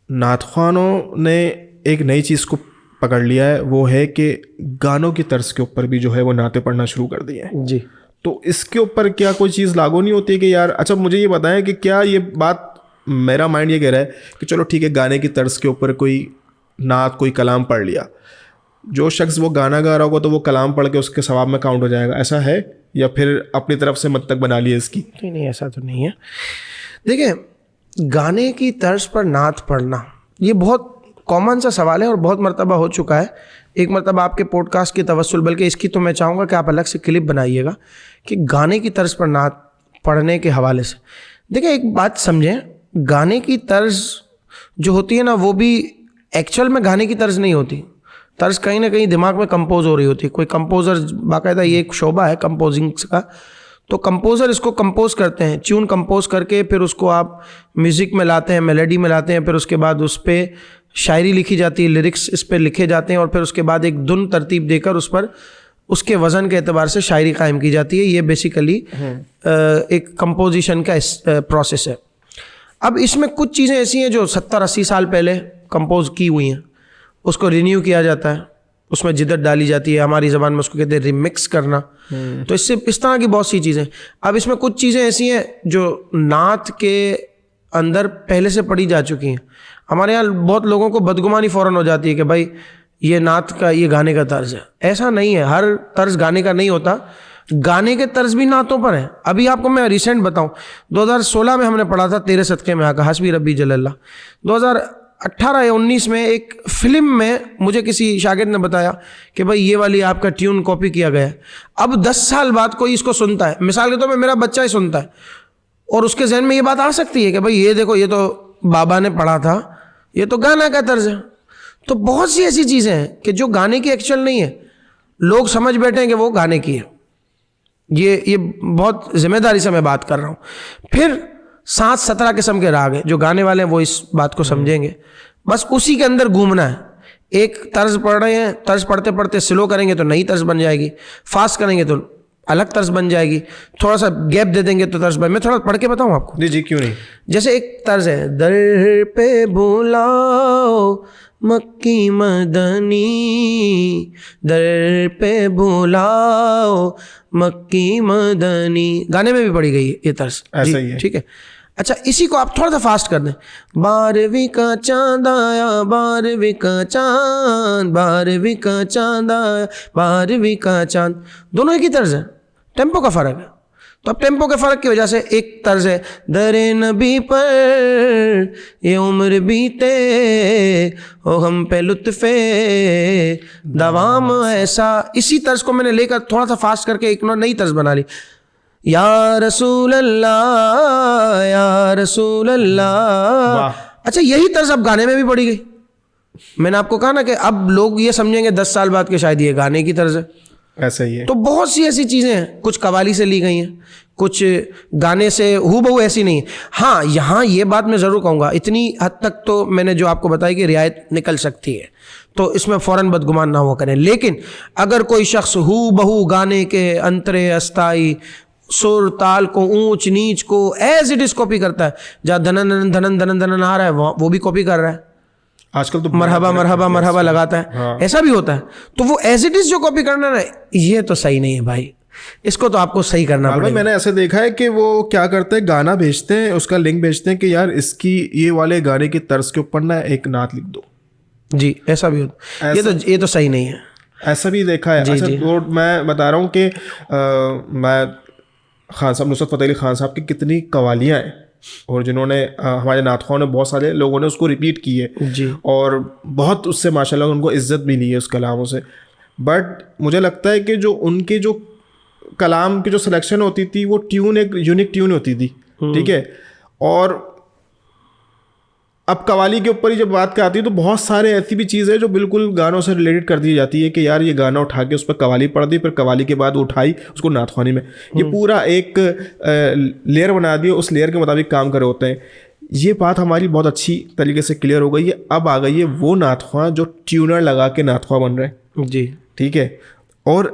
نعت خوانوں نے ایک نئی چیز کو پکڑ لیا ہے, وہ ہے کہ گانوں کی طرز کے اوپر بھی جو ہے وہ نعتیں پڑھنا شروع کر دی ہیں. جی. تو اس کے اوپر کیا کوئی چیز لاگو نہیں ہوتی کہ یار اچھا مجھے یہ بتائیں کہ کیا یہ بات, میرا مائنڈ یہ کہہ رہا ہے کہ چلو ٹھیک ہے گانے کی طرز کے اوپر کوئی نعت کوئی کلام پڑھ لیا, جو شخص وہ گانا گا رہا ہوگا تو وہ کلام پڑھ کے اس کے ثواب میں کاؤنٹ ہو جائے گا, ایسا ہے یا پھر اپنی طرف سے منطق بنا لی ہے اس کی؟ نہیں, ایسا تو نہیں ہے. دیکھیں, گانے کی طرز پر نعت پڑھنا یہ بہت کامن سا سوال ہے اور بہت مرتبہ ہو چکا ہے. ایک مرتبہ آپ کے پوڈ کاسٹ کی توسل, بلکہ اس کی تو میں چاہوں گا کہ آپ الگ سے کلپ بنائیے گا کہ گانے کی طرز پر نعت پڑھنے کے حوالے سے. دیکھیں ایک بات سمجھیں, گانے کی طرز جو ہوتی ہے نا وہ بھی ایکچوئل میں گانے کی طرز نہیں ہوتی. طرز کہیں نہ کہیں دماغ میں کمپوز ہو رہی ہوتی ہے. کوئی کمپوزر, باقاعدہ یہ ایک شعبہ ہے کمپوزنگ کا, تو کمپوزر اس کو کمپوز کرتے ہیں, ٹیون کمپوز کر کے پھر اس کو آپ میوزک میں لاتے ہیں, میلوڈی میں لاتے ہیں, پھر اس کے بعد اس پہ شاعری لکھی جاتی ہے, لیرکس اس پہ لکھے جاتے ہیں, اور پھر اس کے بعد ایک دھن ترتیب دے کر اس پر اس کے وزن کے اعتبار سے شاعری قائم کی جاتی ہے. یہ بیسیکلی ایک کمپوزیشن کا پروسیس ہے. اب اس میں کچھ چیزیں ایسی ہیں جو 70-80 سال پہلے کمپوز کی ہوئی ہیں, اس کو رینیو کیا جاتا ہے, اس میں جدت ڈالی جاتی ہے, ہماری زبان میں اس کو کہتے ہیں ریمکس کرنا. تو اس طرح کی بہت سی چیزیں. اب اس میں کچھ چیزیں ایسی ہیں جو نعت کے اندر پہلے سے پڑھی جا چکی ہیں. ہمارے یہاں بہت لوگوں کو بدگمانی فوراً ہو جاتی ہے کہ بھائی یہ نعت کا, یہ گانے کا طرز ہے. ایسا نہیں ہے, ہر طرز گانے کا نہیں ہوتا, گانے کے طرز بھی نعتوں پر ہیں. ابھی آپ کو میں ریسنٹ بتاؤں, 2016 میں ہم نے پڑھا تھا تیرے صدقے میں آقا, حسبی ربی جل اللہ. 2018 یا 19 میں ایک فلم میں مجھے کسی شاگرد نے بتایا کہ بھائی یہ والی آپ کا ٹیون کاپی کیا گیا ہے. اب 10 سال بعد کوئی اس کو سنتا ہے, مثال کے طور پہ میرا بچہ ہی سنتا ہے, اور اس کے ذہن میں یہ بات آ سکتی ہے کہ بھائی یہ دیکھو, یہ تو بابا نے پڑھا تھا, یہ تو گانا کا طرز ہے. تو بہت سی ایسی چیزیں ہیں کہ جو گانے کی ایکچوئل نہیں ہے, لوگ سمجھ بیٹھے ہیں کہ وہ گانے کی ہے. یہ بہت ذمہ داری سے میں بات کر رہا ہوں. پھر 7-17 قسم کے راگ ہیں, جو گانے والے ہیں وہ اس بات کو سمجھیں گے, بس اسی کے اندر گھومنا ہے. ایک طرز پڑھ رہے ہیں, طرز پڑھتے پڑھتے سلو کریں گے تو نئی طرز بن جائے گی, فاسٹ کریں گے تو الگ طرز بن جائے گی, تھوڑا سا گیپ دے دیں گے تو طرز بن. میں تھوڑا پڑھ کے بتاؤں آپ کو؟ جی کیوں نہیں. جیسے ایک طرز ہے, در پہ بلاؤ مکی مدنی, در پہ بلاؤ مکی مدنی, گانے میں بھی پڑھی گئی ہے یہ طرز. ایسا ہی ہے, ٹھیک ہے. اچھا اسی کو آپ تھوڑا سا فاسٹ کر دیں, 12ویں کا چاند آیا, 12ویں کا چاند, 12ویں کا چاند آیا, 12ویں کا چاند. دونوں ایک ہی طرز ہے, ٹیمپو کا فرق ہے. تو اب ٹیمپو کے فرق کی وجہ سے ایک طرز ہے, در نبی پر یہ عمر بیتے او ہم پہ لطف دوام ایسا. اسی طرز کو میں نے لے کر تھوڑا سا فاسٹ کر کے ایک نئی طرز بنا لی, یا رسول اللہ یا رسول اللہ. اچھا یہی طرز اب گانے میں بھی پڑھی گئی. میں نے آپ کو کہا نا کہ اب لوگ یہ سمجھیں گے 10 سال بعد کہ شاید یہ گانے کی طرز ہے. ایسا ہی ہے. تو بہت سی ایسی چیزیں ہیں, کچھ قوالی سے لی گئی ہیں, کچھ گانے سے ہو بہو ایسی نہیں ہے. ہاں یہاں یہ بات میں ضرور کہوں گا, اتنی حد تک تو میں نے جو آپ کو بتائی کہ رعایت نکل سکتی ہے, تو اس میں فوراً بدگمان نہ ہوا کریں. لیکن اگر کوئی شخص ہو بہو گانے کے انترے استائی سر تال کو اونچ نیچ کو ایز اٹ از کاپی کرتا ہے, جہاں دھنن دھنن دھنن دھنن آ رہا ہے وہ بھی کاپی کر رہا ہے, آج کل تو مرحبا مرحبا مرحبا لگاتا ہے, ایسا بھی ہوتا ہے. تو وہ ایز اٹ از جو کاپی کرنا نا, یہ تو صحیح نہیں ہے بھائی, اس کو تو آپ کو صحیح کرنا پڑے گا. میں نے ایسے دیکھا ہے کہ وہ کیا کرتے ہیں, گانا بھیجتے ہیں, اس کا لنک بھیجتے ہیں کہ یار اس کی یہ والے گانے کی طرز کے اوپر نا ایک نعت لکھ دو. جی ایسا بھی ہوتا ہے, یہ تو صحیح نہیں ہے. ایسا بھی دیکھا ہے. اچھا میں بتا رہا ہوں کہ میں خان صاحب, نصرت فتح علی خان صاحب کی کتنی قوالیاں ہیں, اور جنہوں نے ہمارے نعت خواہوں نے بہت سارے لوگوں نے اس کو ریپیٹ کی ہے جی, اور بہت اس سے ماشاء اللہ ان کو عزت بھی لی ہے اس کلاموں سے. بٹ مجھے لگتا ہے کہ جو ان کے جو کلام کی جو سلیکشن ہوتی تھی وہ ٹیون ایک یونیک ٹیون ہوتی تھی, ٹھیک ہے. اور اب قوالی کے اوپر ہی جب بات آتی ہے تو بہت سارے ایسی بھی چیزیں جو بالکل گانوں سے ریلیٹڈ کر دی جاتی ہے کہ یار یہ گانا اٹھا کے اس پہ قوالی پڑھ دی, پھر قوالی کے بعد اٹھائی اس کو نعت خوانی میں, یہ پورا ایک لیئر بنا دی, اس لیئر کے مطابق کام کرے ہوتے ہیں. یہ بات ہماری بہت اچھی طریقے سے کلیئر ہو گئی ہے. اب آ گئی ہے وہ نعت خواں جو ٹیونر لگا کے نعت خواں بن رہے ہیں. جی ٹھیک ہے. اور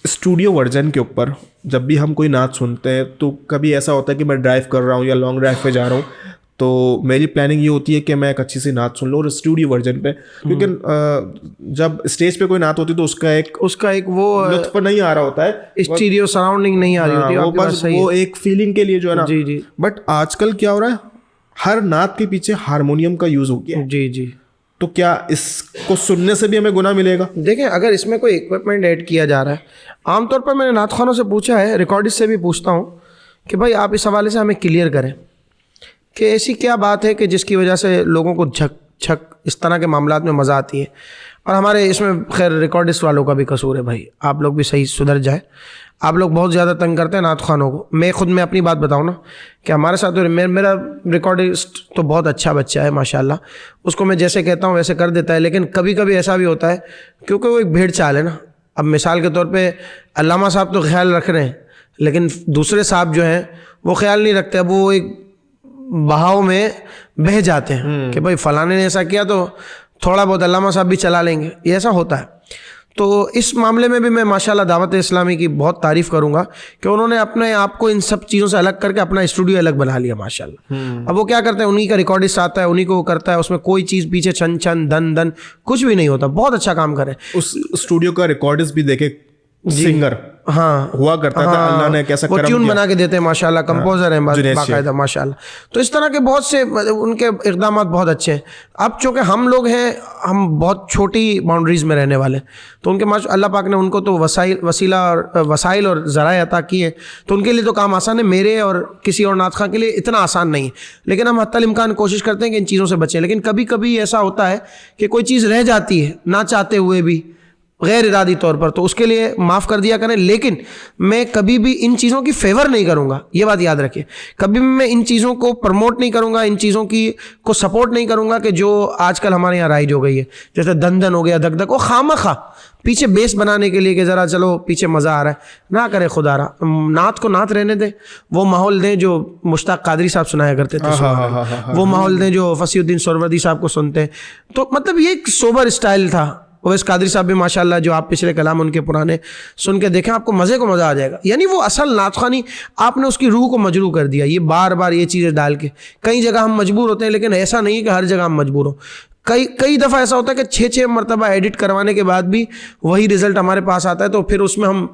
اسٹوڈیو ورژن کے اوپر جب بھی ہم کوئی نعت سنتے ہیں تو کبھی ایسا ہوتا ہے کہ میں ڈرائیو کر رہا ہوں یا لانگ ڈرائیو پہ جا رہا ہوں, تو میری پلاننگ یہ ہوتی ہے کہ میں ایک اچھی سی نعت سن لوں, اور اسٹوڈیو ورژن پہ, کیونکہ جب اسٹیج پہ کوئی نعت ہوتی ہے تو اس کا ایک وہ لطف نہیں آ رہا ہوتا ہے, اسٹیریو سراؤنڈنگ نہیں آ رہی ہوتی ہے, وہ ایک فیلنگ کے لیے جو ہے نا. جی جی. بٹ آج کل کیا ہو رہا ہے, ہر نعت کے پیچھے ہارمونیم کا یوز ہو گیا ہے. جی جی. تو کیا اس کو سننے سے بھی ہمیں گناہ ملے گا؟ دیکھیں اگر اس میں کوئی اکوپمنٹ ایڈ کیا جا رہا ہے، عام طور پر میں نے نعت خوانوں سے پوچھا ہے، ریکارڈسٹ سے بھی پوچھتا ہوں کہ بھائی آپ اس حوالے سے ہمیں کلیئر کریں کہ ایسی کیا بات ہے کہ جس کی وجہ سے لوگوں کو جھک اس طرح کے معاملات میں مزہ آتی ہے. اور ہمارے اس میں خیر ریکارڈسٹ والوں کا بھی قصور ہے بھائی، آپ لوگ بھی صحیح سدھر جائیں. آپ لوگ بہت زیادہ تنگ کرتے ہیں نعت خوانوں کو. میں اپنی بات بتاؤں نا کہ ہمارے ساتھ میرا ریکارڈسٹ تو بہت اچھا بچہ ہے ماشاءاللہ، اس کو میں جیسے کہتا ہوں ویسے کر دیتا ہے. لیکن کبھی کبھی ایسا بھی ہوتا ہے کیونکہ وہ ایک بھیڑ چال ہے نا. اب مثال کے طور پہ علامہ صاحب تو خیال رکھ رہے ہیں لیکن دوسرے صاحب جو ہیں وہ خیال نہیں رکھتے. اب وہ ایک بہاؤ میں بہہ جاتے ہیں کہ بھائی فلاں نے ایسا کیا تو تھوڑا بہت علامہ صاحب بھی چلا لیں گے، یہ ایسا ہوتا ہے. تو اس معاملے میں بھی میں ماشاءاللہ دعوت اسلامی کی بہت تعریف کروں گا کہ انہوں نے اپنے آپ کو ان سب چیزوں سے الگ کر کے اپنا اسٹوڈیو الگ بنا لیا ماشاءاللہ. اب وہ کیا کرتے ہیں، انہی کا ریکارڈسٹ آتا ہے، انہی کو وہ کرتا ہے، اس میں کوئی چیز پیچھے چھن چھن دن دن کچھ بھی نہیں ہوتا. بہت اچھا کام کرے. اس اسٹوڈیو کا ریکارڈسٹ بھی دیکھے سنگر ہاں ہوا کرتا تھا، اللہ نے کیسا وہ کرم ٹیون کیا. بنا کے دیتے ہیں ماشاءاللہ، کمپوزر ہیں باقاعدہ ماشاءاللہ. تو اس طرح کے بہت سے ان کے اقدامات بہت اچھے ہیں. اب چونکہ ہم لوگ ہیں، ہم بہت چھوٹی باؤنڈریز میں رہنے والے، تو ان کے اللہ پاک نے ان کو تو وسائل اور ذرائع عطا کیے، تو ان کے لیے تو کام آسان ہے. میرے اور کسی اور نعت خواں کے لیے اتنا آسان نہیں ہے، لیکن ہم حتی الامکان کوشش کرتے ہیں کہ ان چیزوں سے بچیں. لیکن کبھی کبھی ایسا ہوتا ہے کہ کوئی چیز رہ جاتی ہے نہ چاہتے ہوئے بھی، غیر ارادی طور پر، تو اس کے لیے معاف کر دیا کریں. لیکن میں کبھی بھی ان چیزوں کی فیور نہیں کروں گا، یہ بات یاد رکھیں. کبھی بھی میں ان چیزوں کو پروموٹ نہیں کروں گا، ان چیزوں کو سپورٹ نہیں کروں گا کہ جو آج کل ہمارے یہاں رائج ہو گئی ہے، جیسے دن ہو گیا، دھک دھک، وہ خامخواہ پیچھے بیس بنانے کے لیے کہ ذرا چلو پیچھے مزہ آ رہا ہے. نہ کرے خدا را، نعت کو نعت رہنے دیں. وہ ماحول دیں جو مشتاق قادری صاحب سنایا کرتے تھے، وہ ماحول دیں جو فصیح الدین سہروردی صاحب کو سنتے ہیں. تو مطلب یہ ایک سوبر اسٹائل تھا. اویس قادری صاحب بھی ماشاءاللہ، جو آپ پچھلے کلام ان کے پرانے سن کے دیکھیں، آپ کو مزے کو مزہ آ جائے گا. یعنی وہ اصل نعت خوانی آپ نے اس کی روح کو مجروح کر دیا. یہ بار بار یہ چیزیں ڈال کے کئی جگہ ہم مجبور ہوتے ہیں، لیکن ایسا نہیں ہے کہ ہر جگہ ہم مجبور ہوں. کئی دفعہ ایسا ہوتا ہے کہ 6 مرتبہ ایڈٹ کروانے کے بعد بھی وہی رزلٹ ہمارے پاس آتا ہے، تو پھر اس میں ہم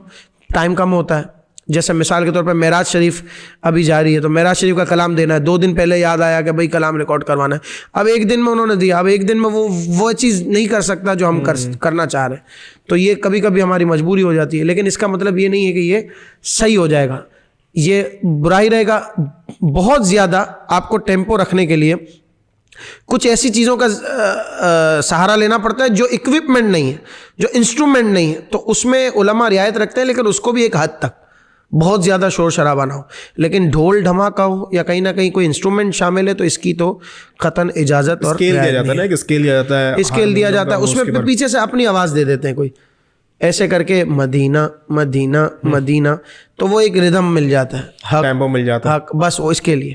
ٹائم کم ہوتا ہے. جیسے مثال کے طور پر معراج شریف ابھی جاری ہے، تو معراج شریف کا کلام دینا ہے، 2 دن پہلے یاد آیا کہ بھائی کلام ریکارڈ کروانا ہے. اب 1 دن میں انہوں نے دیا، اب 1 دن میں وہ چیز نہیں کر سکتا جو ہم کرنا چاہ رہے ہیں. تو یہ کبھی کبھی ہماری مجبوری ہو جاتی ہے. لیکن اس کا مطلب یہ نہیں ہے کہ یہ صحیح ہو جائے گا، یہ برائی رہے گا. بہت زیادہ آپ کو ٹیمپو رکھنے کے لیے کچھ ایسی چیزوں کا سہارا لینا پڑتا ہے جو اکوپمنٹ نہیں ہے، جو انسٹرومنٹ نہیں ہے. تو اس میں علماء رعایت رکھتے ہیں، لیکن اس کو بھی ایک حد تک، بہت زیادہ شور شرابہ نہ ہو. لیکن ڈھول دھماکہ ہو یا کہیں نہ کہیں کوئی انسٹرومنٹ شامل ہے تو اس کی تو قطعاً اجازت اور اسکیل دیا جاتا ہے نا، کہ اسکیل دیا جاتا ہے، اس میں پیچھے سے اپنی آواز دے دیتے ہیں کوئی ایسے کر کے، مدینہ مدینہ مدینہ، تو وہ ایک ردھم مل جاتا ہے، ٹیمپو مل جاتا ہے. بس وہ اس کے لیے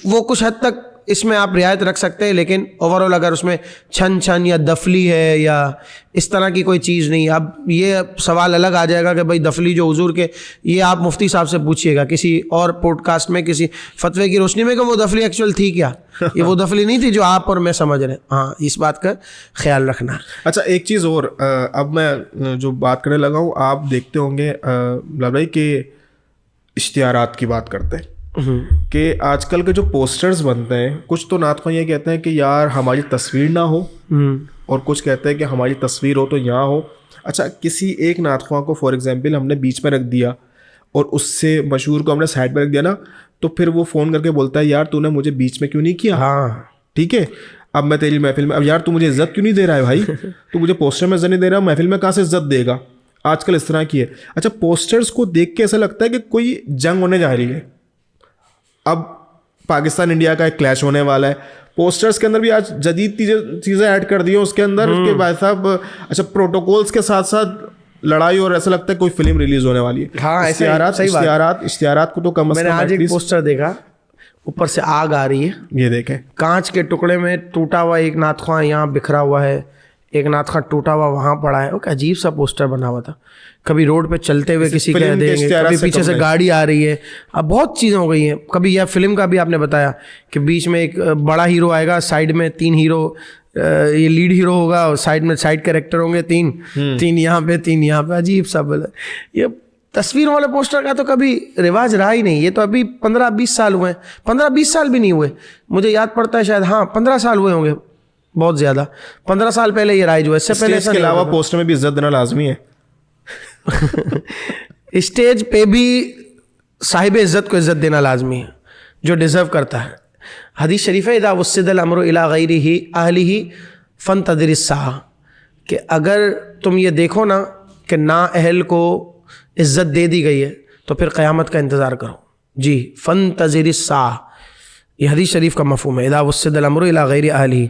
وہ کچھ حد تک اس میں آپ رعایت رکھ سکتے ہیں. لیکن اوور آل اگر اس میں چھن چھن یا دفلی ہے یا اس طرح کی کوئی چیز نہیں. اب یہ سوال الگ آ جائے گا کہ بھائی دفلی جو حضور کے، یہ آپ مفتی صاحب سے پوچھیے گا کسی اور پوڈ کاسٹ میں، کسی فتوے کی روشنی میں، کہ وہ دفلی ایکچوئل تھی کیا. یہ وہ دفلی نہیں تھی جو آپ اور میں سمجھ رہے ہیں. ہاں، اس بات کا خیال رکھنا. اچھا ایک چیز اور، اب میں جو بات کرنے لگا ہوں، آپ دیکھتے ہوں گے بھائی کہ اشتہارات کی بات کرتے ہیں کہ آج کل کے جو پوسٹرز بنتے ہیں، کچھ تو نعت خواں یہ کہتے ہیں کہ یار ہماری تصویر نہ ہو، اور کچھ کہتے ہیں کہ ہماری تصویر ہو تو یہاں ہو. اچھا کسی ایک نعت خواں کو فار ایگزامپل ہم نے بیچ میں رکھ دیا اور اس سے مشہور کو ہم نے سائڈ پہ رکھ دیا نا، تو پھر وہ فون کر کے بولتا ہے یار تو نے مجھے بیچ میں کیوں نہیں کیا. ہاں ٹھیک ہے، اب میں تیری محفل میں، اب یار تو مجھے عزت کیوں نہیں دے رہا ہے بھائی، تو مجھے پوسٹر میں عزت نہیں دے رہا، محفل میں کہاں سے عزت دے گا. آج کل اس طرح کی ہے. اچھا پوسٹرز کو دیکھ کے ایسا لگتا ہے کہ کوئی جنگ ہونے جا رہی ہے. اب پاکستان انڈیا کا ایک کلیش ہونے والا ہے، پوسٹرز کے اندر بھی آج جدید چیزیں ایڈ کر دی ہیں اس کے اندر کہ بھائی صاحب اچھا پروٹوکولز کے ساتھ ساتھ لڑائی، اور ایسا لگتا ہے کوئی فلم ریلیز ہونے والی ہے. ہاں اشتہارات کو تو کم از کم. میں نے آج ایک پوسٹر دیکھا، اوپر سے آگ آ رہی ہے، یہ دیکھیں کانچ کے ٹکڑے میں ٹوٹا ہوا ایک نعت خواں یہاں بکھرا ہوا ہے، ایک نعت خواں ٹوٹا ہوا وہاں پڑا ہے. ایک عجیب سا پوسٹر بنا ہوا تھا. کبھی روڈ پہ چلتے ہوئے کسی کہہ دیں گے، کبھی پیچھے سے گاڑی آ رہی ہے. اب بہت چیزیں ہو گئی ہیں. کبھی یہ فلم کا بھی آپ نے بتایا کہ بیچ میں ایک بڑا ہیرو آئے گا، سائڈ میں 3 ہیرو، یہ لیڈ ہیرو ہوگا اور سائڈ میں سائڈ کریکٹر ہوں گے 3 یہاں پہ 3 یہاں پہ. عجیب سا بلا. یہ تصویر والے پوسٹر کا تو کبھی رواج رہا ہی نہیں. یہ تو ابھی 15-20 سال ہوئے ہیں. 15-20 سال بھی نہیں ہوئے، مجھے یاد پڑتا ہے شاید، ہاں 15 سال ہوئے ہوں گے بہت زیادہ. 15 سال پہلے یہ رائج ہوا, اس سے پہلے اس کے علاوہ پوسٹر میں بھی عزت دینا لازمی ہے. اسٹیج پہ بھی صاحب عزت کو عزت دینا لازمی ہے جو ڈیزرو کرتا ہے. حدیث شریف ہے اذا وسد الامر الی غیرہ اہلہ فانتظر الساعہ, کہ اگر تم یہ دیکھو نا کہ نا اہل کو عزت دے دی گئی ہے تو پھر قیامت کا انتظار کرو. جی, فانتظر الساعہ, یہ حدیث شریف کا مفہوم ہے. اذا وسد الامر الی غیر اہلہ,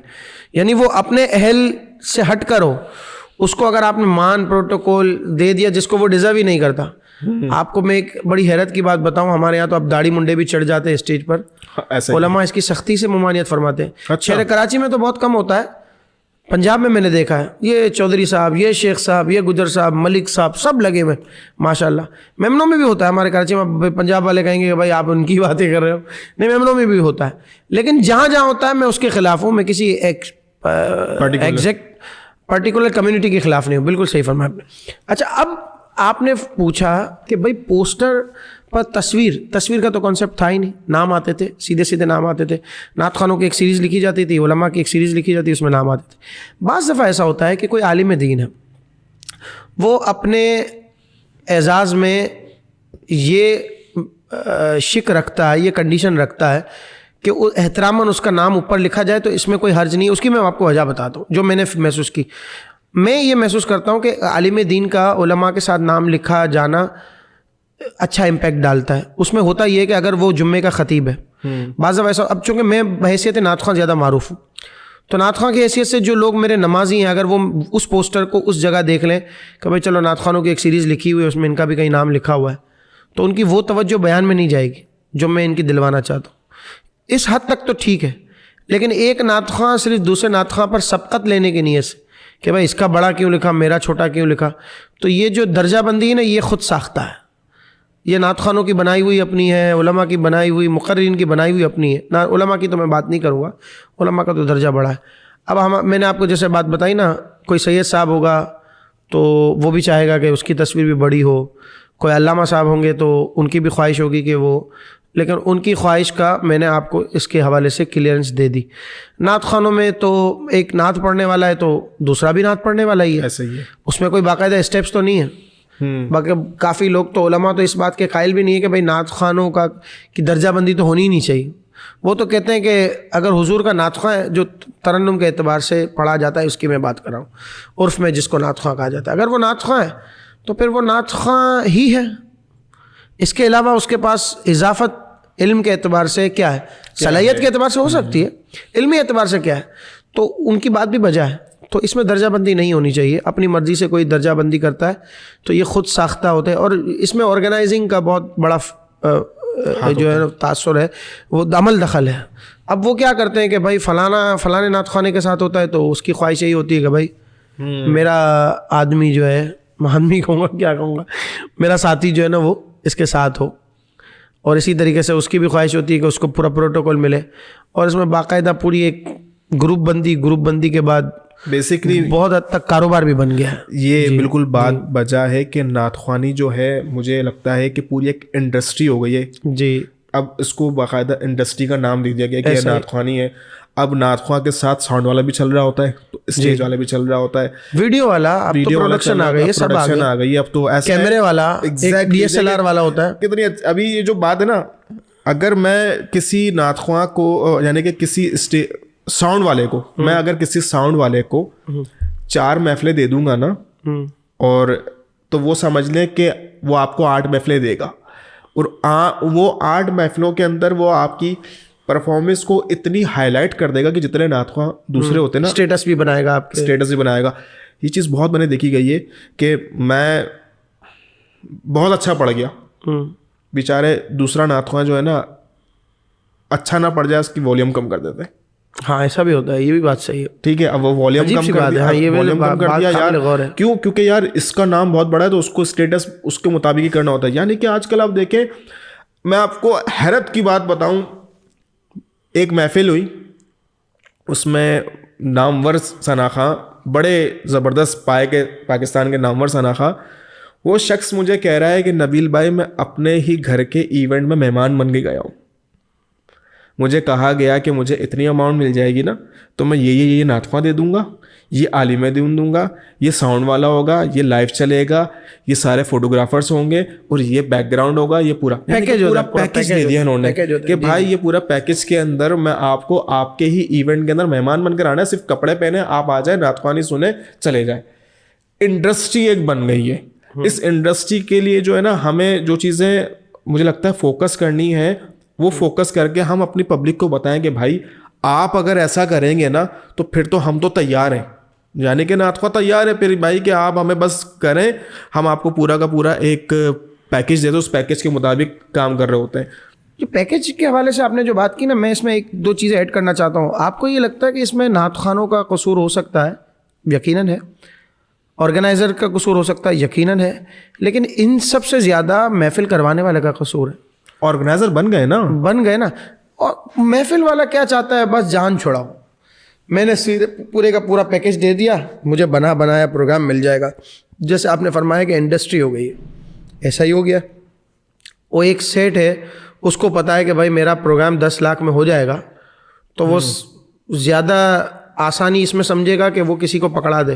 یعنی وہ اپنے اہل سے ہٹ کر ہو, اس کو اگر آپ نے مان پروٹوکول دے دیا جس کو وہ ڈیزرو ہی نہیں کرتا. آپ کو میں ایک بڑی حیرت کی بات بتاؤں, ہمارے یہاں تو اب داڑھی منڈے بھی چڑھ جاتے ہیں اسٹیج پر, علماء اس کی سختی سے ممانعت فرماتے ہیں. شہر کراچی میں تو بہت کم ہوتا ہے, پنجاب میں نے دیکھا ہے, یہ چودھری صاحب, یہ شیخ صاحب, یہ گجر صاحب, ملک صاحب, سب لگے ہوئے ماشاء اللہ. میمنوں میں بھی ہوتا ہے ہمارے کراچی میں. پنجاب والے کہیں گے کہ بھائی آپ ان کی باتیں کر رہے ہو, نہیں میمنوں میں بھی ہوتا ہے, لیکن جہاں جہاں ہوتا ہے میں اس کے خلاف ہوں. میں کسی ایگزیکٹ پرٹیکولر کمیونٹی کے خلاف نہیں ہوں. بالکل صحیح فرمایا آپ نے. اچھا, اب آپ نے پوچھا کہ بھائی پوسٹر پر تصویر کا تو کانسیپٹ تھا ہی نہیں, نام آتے تھے, سیدھے سیدھے نام آتے تھے. نعت خوانوں کی ایک سیریز لکھی جاتی تھی, علماء کی ایک سیریز لکھی جاتی, اس میں نام آتے تھے. بعض دفعہ ایسا ہوتا ہے کہ کوئی عالم دین ہے, وہ اپنے اعزاز میں یہ شک رکھتا ہے, یہ کنڈیشن رکھتا ہے کہ احتراماً اس کا نام اوپر لکھا جائے تو اس میں کوئی حرج نہیں. اس کی میں آپ کو وجہ بتاتا ہوں جو میں نے محسوس کی. میں یہ محسوس کرتا ہوں کہ عالم دین کا علماء کے ساتھ نام لکھا جانا اچھا امپیکٹ ڈالتا ہے. اس میں ہوتا یہ ہے کہ اگر وہ جمعے کا خطیب ہے, بعض دفعہ ایسا, اب چونکہ میں بحیثیت نعت خواں زیادہ معروف ہوں, تو نعت خواں کی حیثیت سے جو لوگ میرے نمازی ہیں, اگر وہ اس پوسٹر کو اس جگہ دیکھ لیں کہ بھائی چلو نعت خوانوں کی ایک سیریز لکھی ہوئی ہے, اس میں ان کا بھی کہیں نام لکھا ہوا ہے, تو ان کی وہ توجہ بیان میں نہیں جائے گی جو میں ان کی دلوانا چاہتا ہوں. اس حد تک تو ٹھیک ہے, لیکن ایک نعت خواں صرف دوسرے نعت خواں پر سبقت لینے کی نیت سے کہ بھائی اس کا بڑا کیوں لکھا, میرا چھوٹا کیوں لکھا, تو یہ جو درجہ بندی ہے نا, یہ خود ساختہ ہے. یہ نعت خوانوں کی بنائی ہوئی اپنی ہے, علماء کی بنائی ہوئی, مقررین کی بنائی ہوئی اپنی ہے. علماء کی تو میں بات نہیں کروں گا, علماء کا تو درجہ بڑا ہے. اب میں نے آپ کو جیسے بات بتائی نا, کوئی سید صاحب ہوگا تو وہ بھی چاہے گا کہ اس کی تصویر بھی بڑی ہو, کوئی علامہ صاحب ہوں گے تو ان کی بھی خواہش ہوگی کہ وہ, لیکن ان کی خواہش کا میں نے آپ کو اس کے حوالے سے کلیئرنس دے دی. نعت خوانوں میں تو ایک نعت پڑھنے والا ہے تو دوسرا بھی نعت پڑھنے والا ہی ہے, ایسے ہی ہے. اس میں کوئی باقاعدہ اسٹیپس تو نہیں ہے. باقی کافی لوگ تو علماء تو اس بات کے قائل بھی نہیں ہے کہ بھائی نعت خوانوں کی درجہ بندی تو ہونی ہی نہیں چاہیے. وہ تو کہتے ہیں کہ اگر حضور کا نعت خواں ہے جو ترنم کے اعتبار سے پڑھا جاتا ہے, اس کی میں بات کر رہا ہوں, عرف میں جس کو نعت خواں کہا جاتا ہے, اگر وہ نعت خواں ہے تو پھر وہ نعت خواں ہی ہے. اس کے علاوہ اس کے پاس اضافت علم کے اعتبار سے کیا ہے, صلاحیت کے اعتبار سے ہو سکتی ہے, علمی اعتبار سے کیا ہے, تو ان کی بات بھی بجا ہے. تو اس میں درجہ بندی نہیں ہونی چاہیے. اپنی مرضی سے کوئی درجہ بندی کرتا ہے تو یہ خود ساختہ ہوتا ہے, اور اس میں آرگنائزنگ کا بہت بڑا جو ہے تاثر ہے, وہ عمل دخل ہے. اب وہ کیا کرتے ہیں کہ بھائی فلانے نعت خوانے کے ساتھ ہوتا ہے تو اس کی خواہش یہی ہوتی ہے کہ بھائی میرا آدمی جو ہے, آدمی کہوں گا کیا کہوں گا, میرا ساتھی جو ہے نا وہ اس کے ساتھ ہو, اور اسی طریقے سے اس کی بھی خواہش ہوتی ہے کہ اس کو پورا پروٹوکول ملے. اور اس میں باقاعدہ پوری ایک گروپ بندی کے بعد بیسکلی بہت حد تک کاروبار بھی بن گیا ہے. یہ بالکل بات بجا ہے کہ نعت خوانی جو ہے مجھے لگتا ہے کہ پوری ایک انڈسٹری ہو گئی ہے. جی, اب اس کو باقاعدہ انڈسٹری کا نام دے دیا گیا کہ نعت خوانی ہے. اب نعت خواں کے ساتھ ساؤنڈ والا بھی چل رہا ہوتا ہے, تو اسٹیج والا بھی چل رہا ہوتا ہے, ویڈیو والا, اب تو پروڈکشن آ گئی ہے, سب آ گئی ہے. اب تو ایسا کیمرے والا, ڈی ایس ایل آر والا ہوتا ہے. کتنی ابھی یہ جو بات ہے نا, اگر میں کسی نعت خواں کو یعنی کہ کسی ساؤنڈ والے کو, میں اگر کسی ساؤنڈ والے کو 4 محفلیں دے دوں گا نا, اور تو وہ سمجھ لیں کہ وہ آپ کو 8 محفلیں دے گا, اور وہ 8 محفلوں کے اندر وہ آپ کی پرفارمنس کو اتنی ہائی لائٹ کر دے گا کہ جتنے نعت خواں دوسرے ہوتے ہیں نا, اسٹیٹس بھی بنائے گا, آپ اسٹیٹس بھی بنائے گا. یہ چیز بہت میں نے دیکھی گئی ہے کہ میں بہت اچھا پڑ گیا, بیچارے دوسرا نعت خواں جو ہے نا اچھا نہ پڑ جائے اس کی والیوم کم کر دیتے ہیں. ہاں ایسا بھی ہوتا ہے, یہ بھی بات صحیح ہے. ٹھیک ہے, اب وہ والیوم کم کر دیا, یار کیوں, کیونکہ یار اس کا نام بہت بڑا ہے تو اس کو اسٹیٹس اس کے مطابق ہی کرنا ہوتا ہے. یعنی کہ آج کل آپ دیکھیں, میں آپ کو حیرت کی بات بتاؤں, ایک محفل ہوئی, اس میں نامور ثنا خاں, بڑے زبردست پاکستان کے نامور ثنا خاں, وہ شخص مجھے کہہ رہا ہے کہ نبیل بھائی میں اپنے ہی گھر کے ایونٹ میں مہمان بن کے گیا ہوں. مجھے کہا گیا کہ مجھے اتنی اماؤنٹ مل جائے گی نا تو میں یہ نعت خواں دے دوں گا, یہ عالم دین دوں گا, یہ ساؤنڈ والا ہوگا, یہ لائیو چلے گا, یہ سارے فوٹوگرافرز ہوں گے اور یہ بیک گراؤنڈ ہوگا, یہ پورا پیکیج دے دیا انہوں نے کہ بھائی یہ پورا پیکیج کے اندر میں آپ کو آپ کے ہی ایونٹ کے اندر مہمان بن کر آنا ہے, صرف کپڑے پہنے آپ آ جائیں, نعت خوانی سنیں, چلے جائیں. انڈسٹری ایک بن گئی ہے. اس انڈسٹری کے لیے جو ہے نا ہمیں جو چیزیں مجھے لگتا ہے فوکس کرنی ہے وہ فوکس کر کے ہم اپنی پبلک کو بتائیں کہ بھائی آپ اگر ایسا کریں گے نا تو پھر تو ہم تو تیار ہیں, یعنی کہ نعت خواں تیار ہے پھر بھائی کہ آپ ہمیں بس کریں, ہم آپ کو پورا کا پورا ایک پیکیج دے دو, اس پیکیج کے مطابق کام کر رہے ہوتے ہیں. جو پیکیج کے حوالے سے آپ نے جو بات کی نا, میں اس میں ایک دو چیزیں ایڈ کرنا چاہتا ہوں. آپ کو یہ لگتا ہے کہ اس میں نعت خوانوں کا قصور ہو سکتا ہے؟ یقیناً ہے. آرگنائزر کا قصور ہو سکتا ہے؟ یقیناً ہے. لیکن ان سب سے زیادہ محفل کروانے والے کا قصور ہے. آرگنائزر بن گئے نا. اور محفل والا کیا چاہتا ہے؟ بس جان چھوڑاؤ, میں نے پورے کا پورا پیکیج دے دیا, مجھے بنایا پروگرام مل جائے گا. جیسے آپ نے فرمایا کہ انڈسٹری ہو گئی ہے, ایسا ہی ہو گیا. وہ ایک سیٹ ہے, اس کو پتا ہے کہ بھائی میرا پروگرام 10 لاکھ میں ہو جائے گا, تو وہ زیادہ آسانی اس میں سمجھے گا کہ وہ کسی کو پکڑا دے,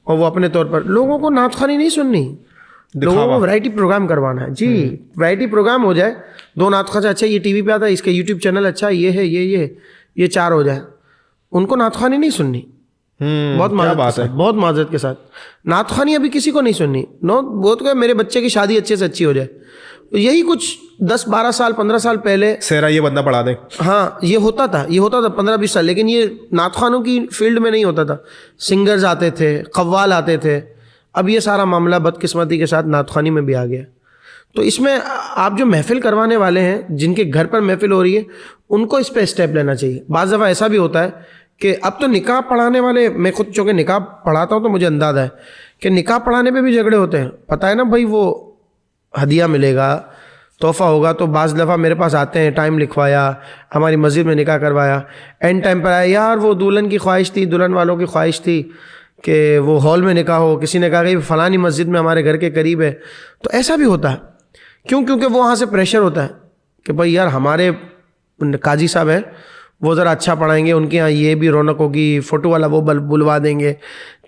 اور وہ اپنے طور پر. لوگوں کو نعت خوانی نہیں سننی, لوگوں کو ورائٹی پروگرام کروانا ہے. جی ورائٹی پروگرام ہو جائے, 2 نعت خواں, اچھا یہ ٹی وی پہ آتا ہے, اس کا یوٹیوب چینل اچھا یہ ہے, یہ 4 ہو جائے. ان کو نعت خوانی نہیں سننی. بہت معذرت کے ساتھ نعت خوانی ابھی کسی کو نہیں سننی. وہ تو کہ میرے بچے کی شادی اچھے سے اچھی ہو جائے. یہی کچھ 10-12 سال 15 سال پہلے سیرا یہ بندہ پڑھا دے, ہاں یہ ہوتا تھا 15-20 سال. لیکن یہ نعت خوانوں کی فیلڈ میں نہیں ہوتا تھا. سنگرز آتے تھے, قوال آتے تھے. اب یہ سارا معاملہ بدقسمتی کے ساتھ نعت خوانی میں بھی آ گیا. تو اس میں آپ جو محفل کروانے والے ہیں, جن کے گھر پر محفل ہو رہی ہے, ان کو اس پہ اسٹیپ لینا چاہیے. بعض دفعہ ایسا بھی ہوتا ہے کہ اب تو نکاح پڑھانے والے, میں خود چونکہ نکاح پڑھاتا ہوں تو مجھے اندازہ ہے کہ نکاح پڑھانے پہ بھی جھگڑے ہوتے ہیں. پتہ ہے نا بھائی وہ ہدیہ ملے گا, تحفہ ہوگا, تو بعض دفعہ میرے پاس آتے ہیں, ٹائم لکھوایا, ہماری مسجد میں نکاح کروایا, اینڈ ٹائم پر آیا, یار وہ دلہن کی خواہش تھی, دلہن والوں کی خواہش تھی کہ وہ ہال میں نکاح ہو. کسی نے کہا کہ فلانی مسجد میں ہمارے گھر کے قریب ہے. تو ایسا بھی ہوتا ہے. کیوں؟ کیونکہ وہ وہاں سے پریشر ہوتا ہے کہ بھائی یار ہمارے قاضی صاحب ہیں, وہ ذرا اچھا پڑھائیں گے, ان کے یہاں یہ بھی رونق ہوگی, فوٹو والا وہ بلوا دیں گے.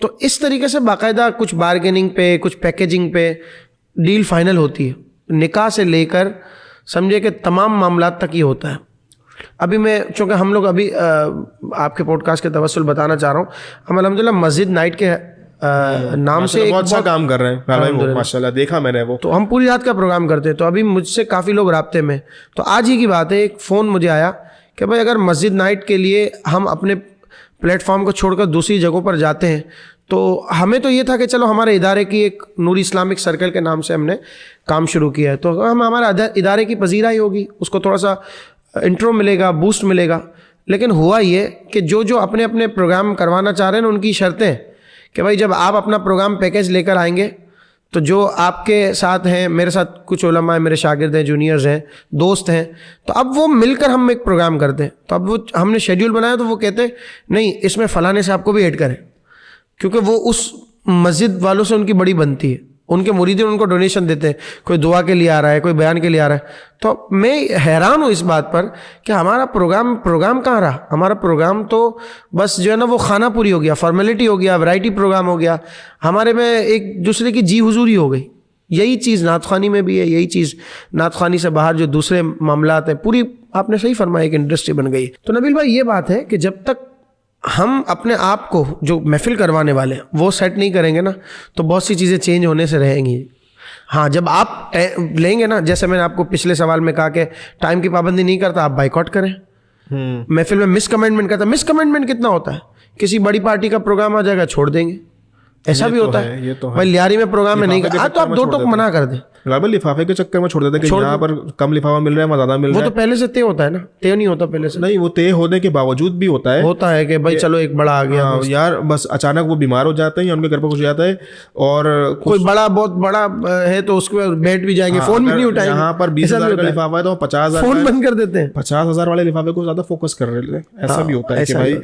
تو اس طریقے سے باقاعدہ کچھ بارگیننگ پہ, کچھ پیکیجنگ پہ ڈیل فائنل ہوتی ہے. نکاح سے لے کر سمجھے کہ تمام معاملات تک یہ ہوتا ہے. ابھی میں چونکہ ہم لوگ ابھی آپ کے پوڈ کاسٹ کے توسل بتانا چاہ رہا ہوں, ہم الحمدللہ مسجد نائٹ کے نام سے ایک اچھا کام کر رہے ہیں ماشاءاللہ, دیکھا میں نے وہ. تو ہم پوری رات کا پروگرام کرتے ہیں. تو ابھی مجھ سے کافی لوگ رابطے میں. تو آج ہی کی بات ہے, ایک فون مجھے آیا کہ بھائی اگر مسجد نائٹ کے لیے ہم اپنے پلیٹ فارم کو چھوڑ کر دوسری جگہوں پر جاتے ہیں, تو ہمیں تو یہ تھا کہ چلو ہمارے ادارے کی ایک نوری اسلامک سرکل کے نام سے ہم نے کام شروع کیا ہے, تو ہم ہمارا ادارے کی پذیرائی ہوگی, اس کو تھوڑا سا انٹرو ملے گا, بوسٹ ملے گا. لیکن ہوا یہ کہ جو اپنے اپنے پروگرام کروانا چاہ رہے ہیں نا, ان کی شرطیں کہ بھائی جب آپ اپنا پروگرام پیکیج لے کر آئیں گے تو جو آپ کے ساتھ ہیں, میرے ساتھ کچھ علماء ہیں, میرے شاگرد ہیں, جونیئرز ہیں, دوست ہیں, تو اب وہ مل کر ہم ایک پروگرام کرتے ہیں. تو اب وہ ہم نے شیڈیول بنایا تو وہ کہتے نہیں اس میں فلانے صاحب کو بھی ایڈ کریں, کیونکہ وہ اس مسجد والوں سے ان کی بڑی بنتی ہے, ان کے مریدین ان کو ڈونیشن دیتے ہیں, کوئی دعا کے لیے آ رہا ہے, کوئی بیان کے لیے آ رہا ہے. تو میں حیران ہوں اس بات پر کہ ہمارا پروگرام کہاں رہا. ہمارا پروگرام تو بس جو ہے نا وہ خانہ پوری ہو گیا, فارمیلٹی ہو گیا, ورائٹی پروگرام ہو گیا, ہمارے میں ایک دوسرے کی جی حضوری ہو گئی. یہی چیز نعت خوانی میں بھی ہے, یہی چیز نعت خوانی سے باہر جو دوسرے معاملات ہیں, پوری آپ نے صحیح فرمایا ایک انڈسٹری بن گئی. تو نبیل بھائی یہ بات ہے کہ جب تک ہم اپنے آپ کو جو محفل کروانے والے ہیں وہ سیٹ نہیں کریں گے نا, تو بہت سی چیزیں چینج ہونے سے رہیں گی. ہاں جب آپ لیں گے نا, جیسے میں نے آپ کو پچھلے سوال میں کہا کہ ٹائم کی پابندی نہیں کرتا, آپ بائیکاٹ کریں. محفل میں مس کمنٹمنٹ کرتا, مس کمنٹمنٹ کتنا ہوتا ہے, کسی بڑی پارٹی کا پروگرام آ جائے گا چھوڑ دیں گے, ایسا بھی ہوتا ہے. بھائی لیاری میں پروگرام میں نہیں کرتا تو آپ 2 ٹوک منع کر دیں. لفافے کے چکر میں چھوڑ دیتے کہ یہاں پر کم لفافہ مل رہا ہے, زیادہ مل رہا ہے. وہ تو پہلے سے طے ہوتا ہے نا, طے نہیں ہوتا پہلے سے. نہیں, وہ طے ہونے کے باوجود بھی ہوتا ہے کہ بھائی چلو ایک بڑا آ گیا یار, بس اچانک وہ بیمار ہو جاتے ہیں یا ان کے گھر پر کچھ ہو جاتا ہے, اور کوئی بڑا بہت بڑا ہے تو اس کو بیٹھ بھی جائیں گے, فون بھی نہیں اٹھائیں گے. یہاں پر 20,000 کا لفافہ ہے تو 50,000 فون بند کر دیتے ہیں, 50,000 والے لفافے کو زیادہ فوکس کر رہے ہیں. ایسا بھی ہوتا ہے کہ بھائی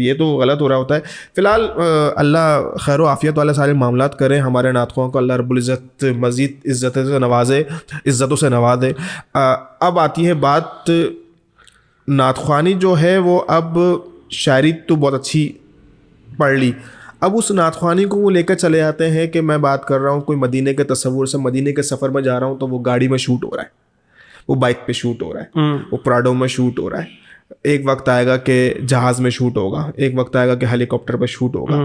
یہ تو غلط ہو رہا ہوتا ہے. فی الحال اللہ خیر و عافیت والے سارے معاملات کریں. ہمارے نعت خواہوں کو اللہ رب العزت مزید عزتوں سے نوازے. اب آتی ہے بات نعت خوانی جو ہے وہ اب شاعری تو بہت اچھی پڑھ لی, اب اس نعت خوانی کو وہ لے کر چلے آتے ہیں کہ میں بات کر رہا ہوں کوئی مدینے کے تصور سے, مدینے کے سفر میں جا رہا ہوں تو وہ گاڑی میں شوٹ ہو رہا ہے, وہ بائک پہ شوٹ ہو رہا ہے, وہ پراڈو میں شوٹ ہو رہا ہے, ایک وقت آئے گا کہ جہاز میں شوٹ ہوگا, ایک وقت آئے گا کہ ہیلی کاپٹر پہ شوٹ ہوگا.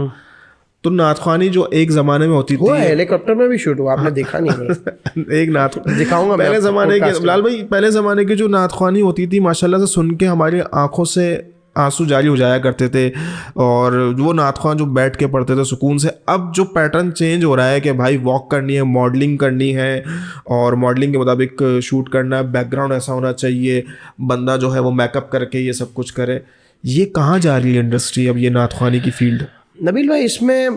تو نعت خوانی جو ایک زمانے میں ہوتی تھی, ہیلی کاپٹر میں بھی شوٹ ہوا, آپ نے دیکھا نہیں؟ ایک نعت دکھاؤں گا پہلے زمانے کے, بلال بھائی پہلے زمانے کی جو نعت خوانی ہوتی تھی ماشاءاللہ سے سن کے ہماری آنکھوں سے آنسو جاری ہو جایا کرتے تھے, اور وہ نعت خواں جو بیٹھ کے پڑھتے تھے سکون سے. اب جو پیٹرن چینج ہو رہا ہے کہ بھائی واک کرنی ہے, ماڈلنگ کرنی ہے, اور ماڈلنگ کے مطابق شوٹ کرنا ہے, بیک گراؤنڈ ایسا ہونا چاہیے, بندہ جو ہے وہ میک اپ کر کے یہ سب کچھ کرے, یہ کہاں جا رہی ہے انڈسٹری اب, یہ نعت خوانی کی فیلڈ؟ نبیل بھائی اس میں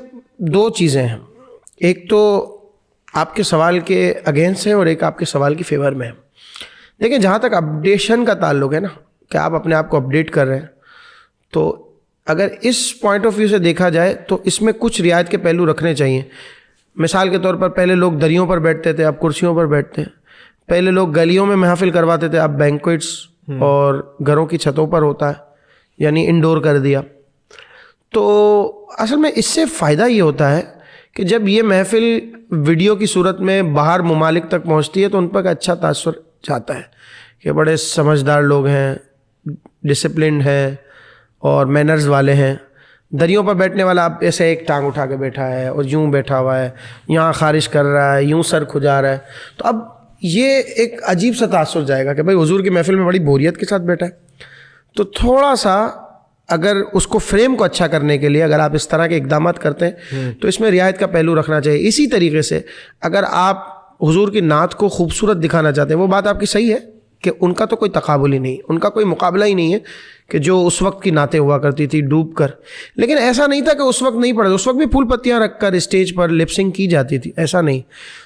دو چیزیں ہیں, ایک تو آپ کے سوال کے اگینسٹ ہے اور ایک آپ کے سوال کی فیور میں ہے. دیکھیں جہاں تک اپڈیشن کا تعلق ہے نا, کہ آپ اپنے آپ کو اپڈیٹ کر رہے ہیں, تو اگر اس پوائنٹ آف ویو سے دیکھا جائے تو اس میں کچھ رعایت کے پہلو رکھنے چاہیے. مثال کے طور پر پہلے لوگ دریوں پر بیٹھتے تھے, اب کرسیوں پر بیٹھتے ہیں. پہلے لوگ گلیوں میں محافل کرواتے تھے, اب بینکویٹس اور گھروں کی چھتوں پر ہوتا ہے, یعنی انڈور کر دیا. تو اصل میں اس سے فائدہ یہ ہوتا ہے کہ جب یہ محفل ویڈیو کی صورت میں باہر ممالک تک پہنچتی ہے تو ان پر اچھا تاثر جاتا ہے کہ بڑے سمجھدار لوگ ہیں, ڈسپلنڈ ہیں اور مینرز والے ہیں. دریوں پر بیٹھنے والا اب ایسے ایک ٹانگ اٹھا کے بیٹھا ہے اور یوں بیٹھا ہوا ہے, یہاں خارش کر رہا ہے, یوں سر کھجا رہا ہے. تو اب یہ ایک عجیب سا تاثر جائے گا کہ بھائی حضور کی محفل میں بڑی بوریت کے ساتھ بیٹھا ہے. تو تھوڑا سا اگر اس کو فریم کو اچھا کرنے کے لیے اگر آپ اس طرح کے اقدامات کرتے ہیں تو اس میں رعایت کا پہلو رکھنا چاہیے. اسی طریقے سے اگر آپ حضور کی نعت کو خوبصورت دکھانا چاہتے ہیں, وہ بات آپ کی صحیح ہے کہ ان کا تو کوئی تقابل ہی نہیں, ان کا کوئی مقابلہ ہی نہیں ہے کہ جو اس وقت کی نعتیں ہوا کرتی تھی ڈوب کر. لیکن ایسا نہیں تھا کہ اس وقت نہیں پڑھا, اس وقت بھی پھول پتیاں رکھ کر اسٹیج پر لپ سنگ کی جاتی تھی, ایسا نہیں.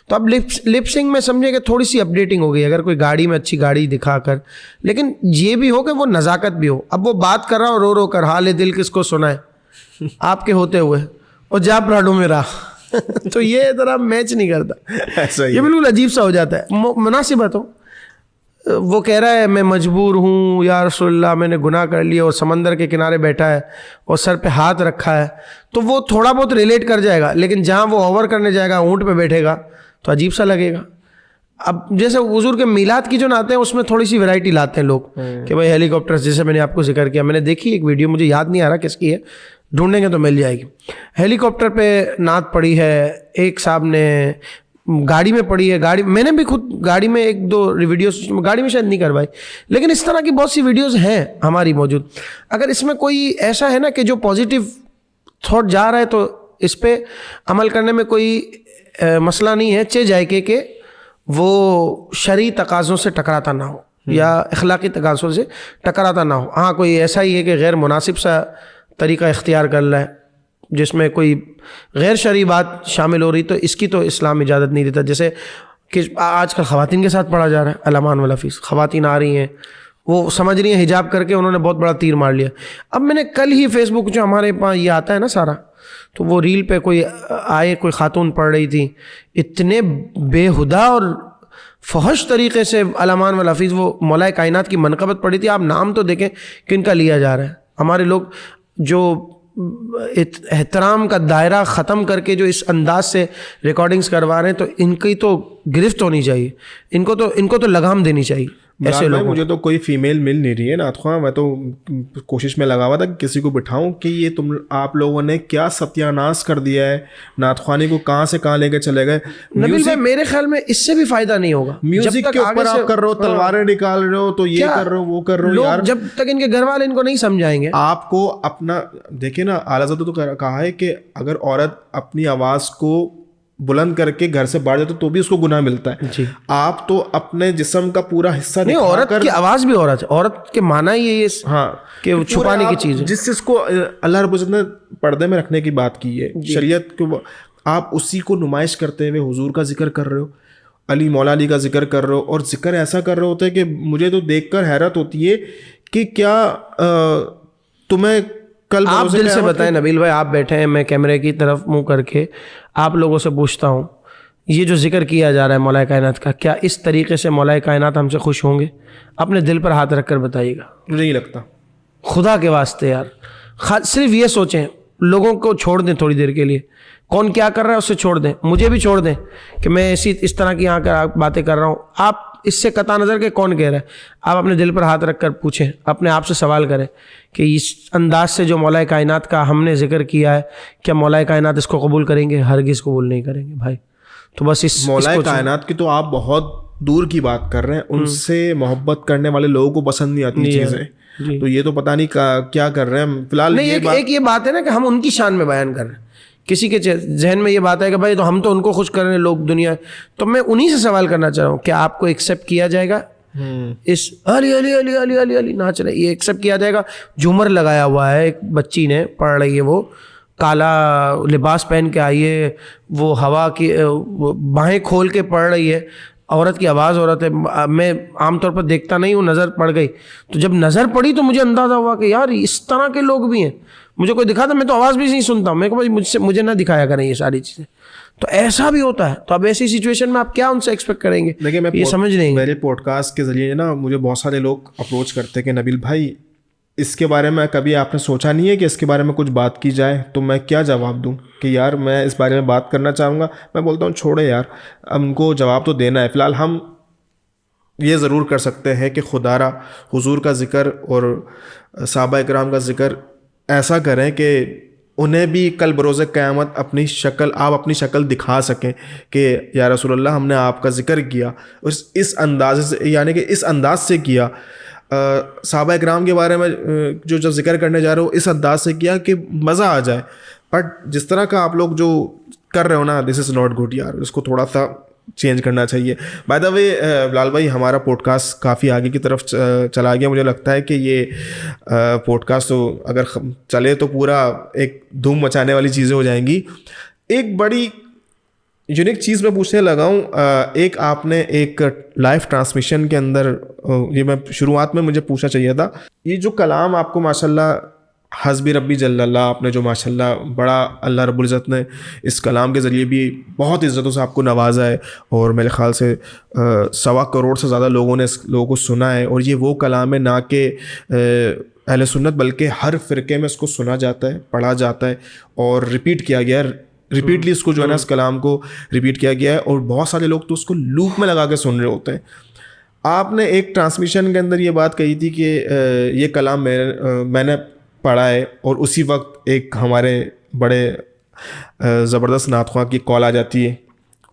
تو اب لپ سنگ میں سمجھے کہ تھوڑی سی اپڈیٹنگ ہو گئی, اگر کوئی گاڑی میں اچھی گاڑی دکھا کر, لیکن یہ بھی ہو کہ وہ نزاکت بھی ہو. اب وہ بات کر رہا ہو رو رو کر, حال دل کس کو سنائے آپ کے ہوتے ہوئے, اور جا پراڈو میں رہا تو یہ ذرا میچ نہیں کرتا, یہ بالکل عجیب سا ہو جاتا ہے. مناسبت ہو, وہ کہہ رہا ہے میں مجبور ہوں یا رسول اللہ, میں نے گناہ کر لیا, اور سمندر کے کنارے بیٹھا ہے اور سر پہ ہاتھ رکھا ہے, تو وہ تھوڑا بہت ریلیٹ کر جائے گا. لیکن جہاں وہ اوور کرنے جائے گا, اونٹ پہ بیٹھے گا, تو عجیب سا لگے گا. اب جیسے حضور کے میلاد کی جو نعتیں ہیں اس میں تھوڑی سی ویرائٹی لاتے ہیں لوگ کہ بھائی ہیلی کاپٹر, جیسے میں نے آپ کو ذکر کیا, میں نے دیکھی ایک ویڈیو, مجھے یاد نہیں آ رہا کس کی ہے, ڈھونڈیں گے تو مل جائے گی. ہیلی کاپٹر پہ نعت پڑھی ہے, ایک صاحب نے گاڑی میں پڑھی ہے, گاڑی میں نے بھی خود گاڑی میں ایک دو ویڈیوز گاڑی میں شاید نہیں کروائی, لیکن اس طرح کی بہت سی ویڈیوز ہیں ہماری موجود. اگر اس میں کوئی ایسا ہے نا کہ جو پازیٹیو تھاٹ جا رہا ہے تو اس پہ عمل کرنے میں کوئی مسئلہ نہیں ہے, چہ جائے کہ وہ شرعی تقاضوں سے ٹکراتا نہ ہو یا اخلاقی تقاضوں سے ٹکراتا نہ ہو. ہاں کوئی ایسا ہی ہے کہ غیر مناسب سا طریقہ اختیار کر رہا ہے جس میں کوئی غیر شرعی بات شامل ہو رہی, تو اس کی تو اسلام اجازت نہیں دیتا. جیسے کہ آج کل خواتین کے ساتھ پڑھا جا رہا ہے الامان والافیس, خواتین آ رہی ہیں, وہ سمجھ رہی ہیں حجاب کر کے انہوں نے بہت بڑا تیر مار لیا. اب میں نے کل ہی فیس بک جو ہمارے پاس یہ آتا ہے نا سارا, تو وہ ریل پہ کوئی آئے, کوئی خاتون پڑھ رہی تھی, اتنے بے ہدا اور فحش طریقے سے الامان والافیس, وہ مولا کائنات کی منقبت پڑھی تھی. آپ نام تو دیکھیں کن کا لیا جا رہا ہے. ہمارے لوگ جو احترام کا دائرہ ختم کر کے جو اس انداز سے ریکارڈنگز کروا رہے ہیں, تو ان کی تو گرفت ہونی چاہیے, ان کو تو لگام دینی چاہیے. ایسے لوگ مجھے تو کوئی فیمیل مل نہیں رہی ہے نعت خواں, میں تو کوشش میں لگا ہوا تھا کہ کسی کو بٹھاؤں کہ یہ آپ لوگوں نے کیا ستیہ ناش کر دیا ہے, نعت خوانی کو کہاں سے کہاں لے کے چلے گئے. نبیل بھائی میرے خیال میں اس سے بھی فائدہ نہیں ہوگا. میوزک کے اوپر آپ کر رہے ہو, تلواریں نکال رہے ہو, تو یہ کر رہے ہو, وہ کر رہے ہو. یار جب تک ان کے گھر والے ان کو نہیں سمجھائیں گے, آپ کو اپنا دیکھیں نا, اعلیٰ حضرت تو کہا ہے کہ اگر عورت اپنی آواز کو بلند کر کے گھر سے باہر جاتے تو بھی اس کو گناہ ملتا ہے. جی آپ تو اپنے جسم کا پورا حصہ نہیں, عورت کی آواز بھی عورت کے معنی یہ ہاں کہ چھپانے کی چیز ہے. جس چیز کو اللہ رب العزت نے پردے میں رکھنے کی بات کی ہے شریعت کو, آپ اسی کو نمائش کرتے ہوئے حضور کا ذکر کر رہے ہو, علی مولا علی کا ذکر کر رہے ہو, اور ذکر ایسا کر رہے ہوتے ہیں کہ مجھے تو دیکھ کر حیرت ہوتی ہے کہ کیا تمہیں کل آپ دل سے بتائیں نبیل بھائی, آپ بیٹھے ہیں, میں کیمرے کی طرف منہ کر کے آپ لوگوں سے پوچھتا ہوں, یہ جو ذکر کیا جا رہا ہے مولا کائنات کا, کیا اس طریقے سے مولا کائنات ہم سے خوش ہوں گے؟ اپنے دل پر ہاتھ رکھ کر بتائیے گا. مجھے نہیں لگتا. خدا کے واسطے یار, صرف یہ سوچیں, لوگوں کو چھوڑ دیں تھوڑی دیر کے لیے, کون کیا کر رہا ہے اسے چھوڑ دیں, مجھے بھی چھوڑ دیں کہ میں اس طرح کی یہاں کر باتیں کر رہا ہوں. آپ اس سے قطع نظر کہ کون کہہ رہا ہے, آپ اپنے دل پر ہاتھ رکھ کر پوچھیں, اپنے آپ سے سوال کریں کہ اس انداز سے جو مولا کائنات کا ہم نے ذکر کیا ہے, کیا مولا کائنات اس کو قبول کریں گے؟ ہرگز قبول نہیں کریں گے بھائی. تو بس اس مولا کائنات کی تو آپ بہت دور کی بات کر رہے ہیں, ان سے محبت کرنے والے لوگوں کو پسند نہیں آتی چیزیں, تو یہ تو پتہ نہیں کیا کر رہے ہیں فی الحال. ایک یہ بات ہے نا کہ ہم ان کی شان میں بیان کر رہے ہیں, کسی کے ذہن میں یہ بات ہے کہ بھائی تو ہم تو ان کو خوش کر رہے ہیں لوگ دنیا, تو میں انہی سے سوال کرنا چاہ رہا ہوں, کیا آپ کو ایکسیپٹ کیا جائے گا اس علی علی علی علی علی علی ناچ رہے, یہ ایکسیپٹ کیا جائے گا؟ جھومر لگایا ہوا ہے ایک بچی نے, پڑھ رہی ہے, وہ کالا لباس پہن کے آئی ہے, وہ ہوا کی باہیں کھول کے پڑھ رہی ہے, عورت کی آواز عورت ہے. میں عام طور پر دیکھتا نہیں ہوں, نظر پڑ گئی, تو جب نظر پڑی تو مجھے اندازہ ہوا کہ یار اس طرح کے لوگ بھی ہیں. مجھے کوئی دکھا تھا, میں تو آواز بھی نہیں سنتا ہوں, میں کہ بھائی مجھے نہ دکھایا کریں یہ ساری چیزیں. تو ایسا بھی ہوتا ہے, تو اب ایسی سچویشن میں آپ کیا ان سے ایکسپیکٹ کریں گے؟ دیکھیں, میں یہ سمجھ نہیں. میرے پوڈ کاسٹ کے ذریعے نا مجھے بہت سارے لوگ اپروچ کرتے کہ نبیل بھائی اس کے بارے میں کبھی آپ نے سوچا نہیں ہے کہ اس کے بارے میں کچھ بات کی جائے؟ تو میں کیا جواب دوں کہ یار میں اس بارے میں بات کرنا چاہوں گا. میں بولتا ہوں چھوڑے یار, ان کو جواب تو دینا ہے. فی الحال ہم یہ ضرور کر سکتے ہیں کہ خدا را حضور کا ذکر اور صحابہ اکرام کا ذکر ایسا کریں کہ انہیں بھی کل بروز قیامت آپ اپنی شکل دکھا سکیں کہ یا رسول اللہ ہم نے آپ کا ذکر کیا, اور اس انداز سے, یعنی کہ اس انداز سے کیا. صحابہ اکرام کے بارے میں جو ذکر کرنے جا رہے ہو اس انداز سے کیا کہ مزہ آ جائے. بٹ جس طرح کا آپ لوگ جو کر رہے ہو نا, دس از ناٹ گڈ یار, اس کو تھوڑا سا چینج کرنا چاہیے. بائی دا وے بلال بھائی, ہمارا پوڈ کاسٹ کافی آگے کی طرف چلا گیا. مجھے لگتا ہے کہ یہ پوڈ کاسٹ تو اگر چلے تو پورا ایک دھوم مچانے والی چیزیں ہو جائیں گی. ایک بڑی یونیک چیز میں پوچھنے لگا ہوں. ایک آپ نے ایک لائیو ٹرانسمیشن کے اندر, یہ میں شروعات میں مجھے پوچھنا چاہیے تھا, یہ جو کلام آپ کو ماشاء اللہ حسبی ربی جل اللہ, آپ نے جو ماشاء اللہ بڑا اللہ رب العزت نے اس کلام کے ذریعے بھی بہت عزتوں سے آپ کو نوازا ہے, اور میرے خیال سے 1.25 کروڑ سے زیادہ لوگوں نے اس لوگوں کو سنا ہے. اور یہ وہ کلام ہے نہ کہ اہل سنت بلکہ ہر فرقے میں اس کو سنا جاتا ہے, پڑھا جاتا ہے, اور ریپیٹ کیا گیا ہے. ریپیٹلی اس کو جو ہے نا اس کلام کو ریپیٹ کیا گیا ہے, اور بہت سارے لوگ تو اس کو لوپ میں لگا کے سن رہے ہوتے ہیں. آپ نے ایک ٹرانسمیشن کے اندر یہ بات کہی تھی کہ یہ کلام میں نے پڑھا ہے, اور اسی وقت ایک ہمارے بڑے زبردست نعت خواں کی کال آ جاتی ہے,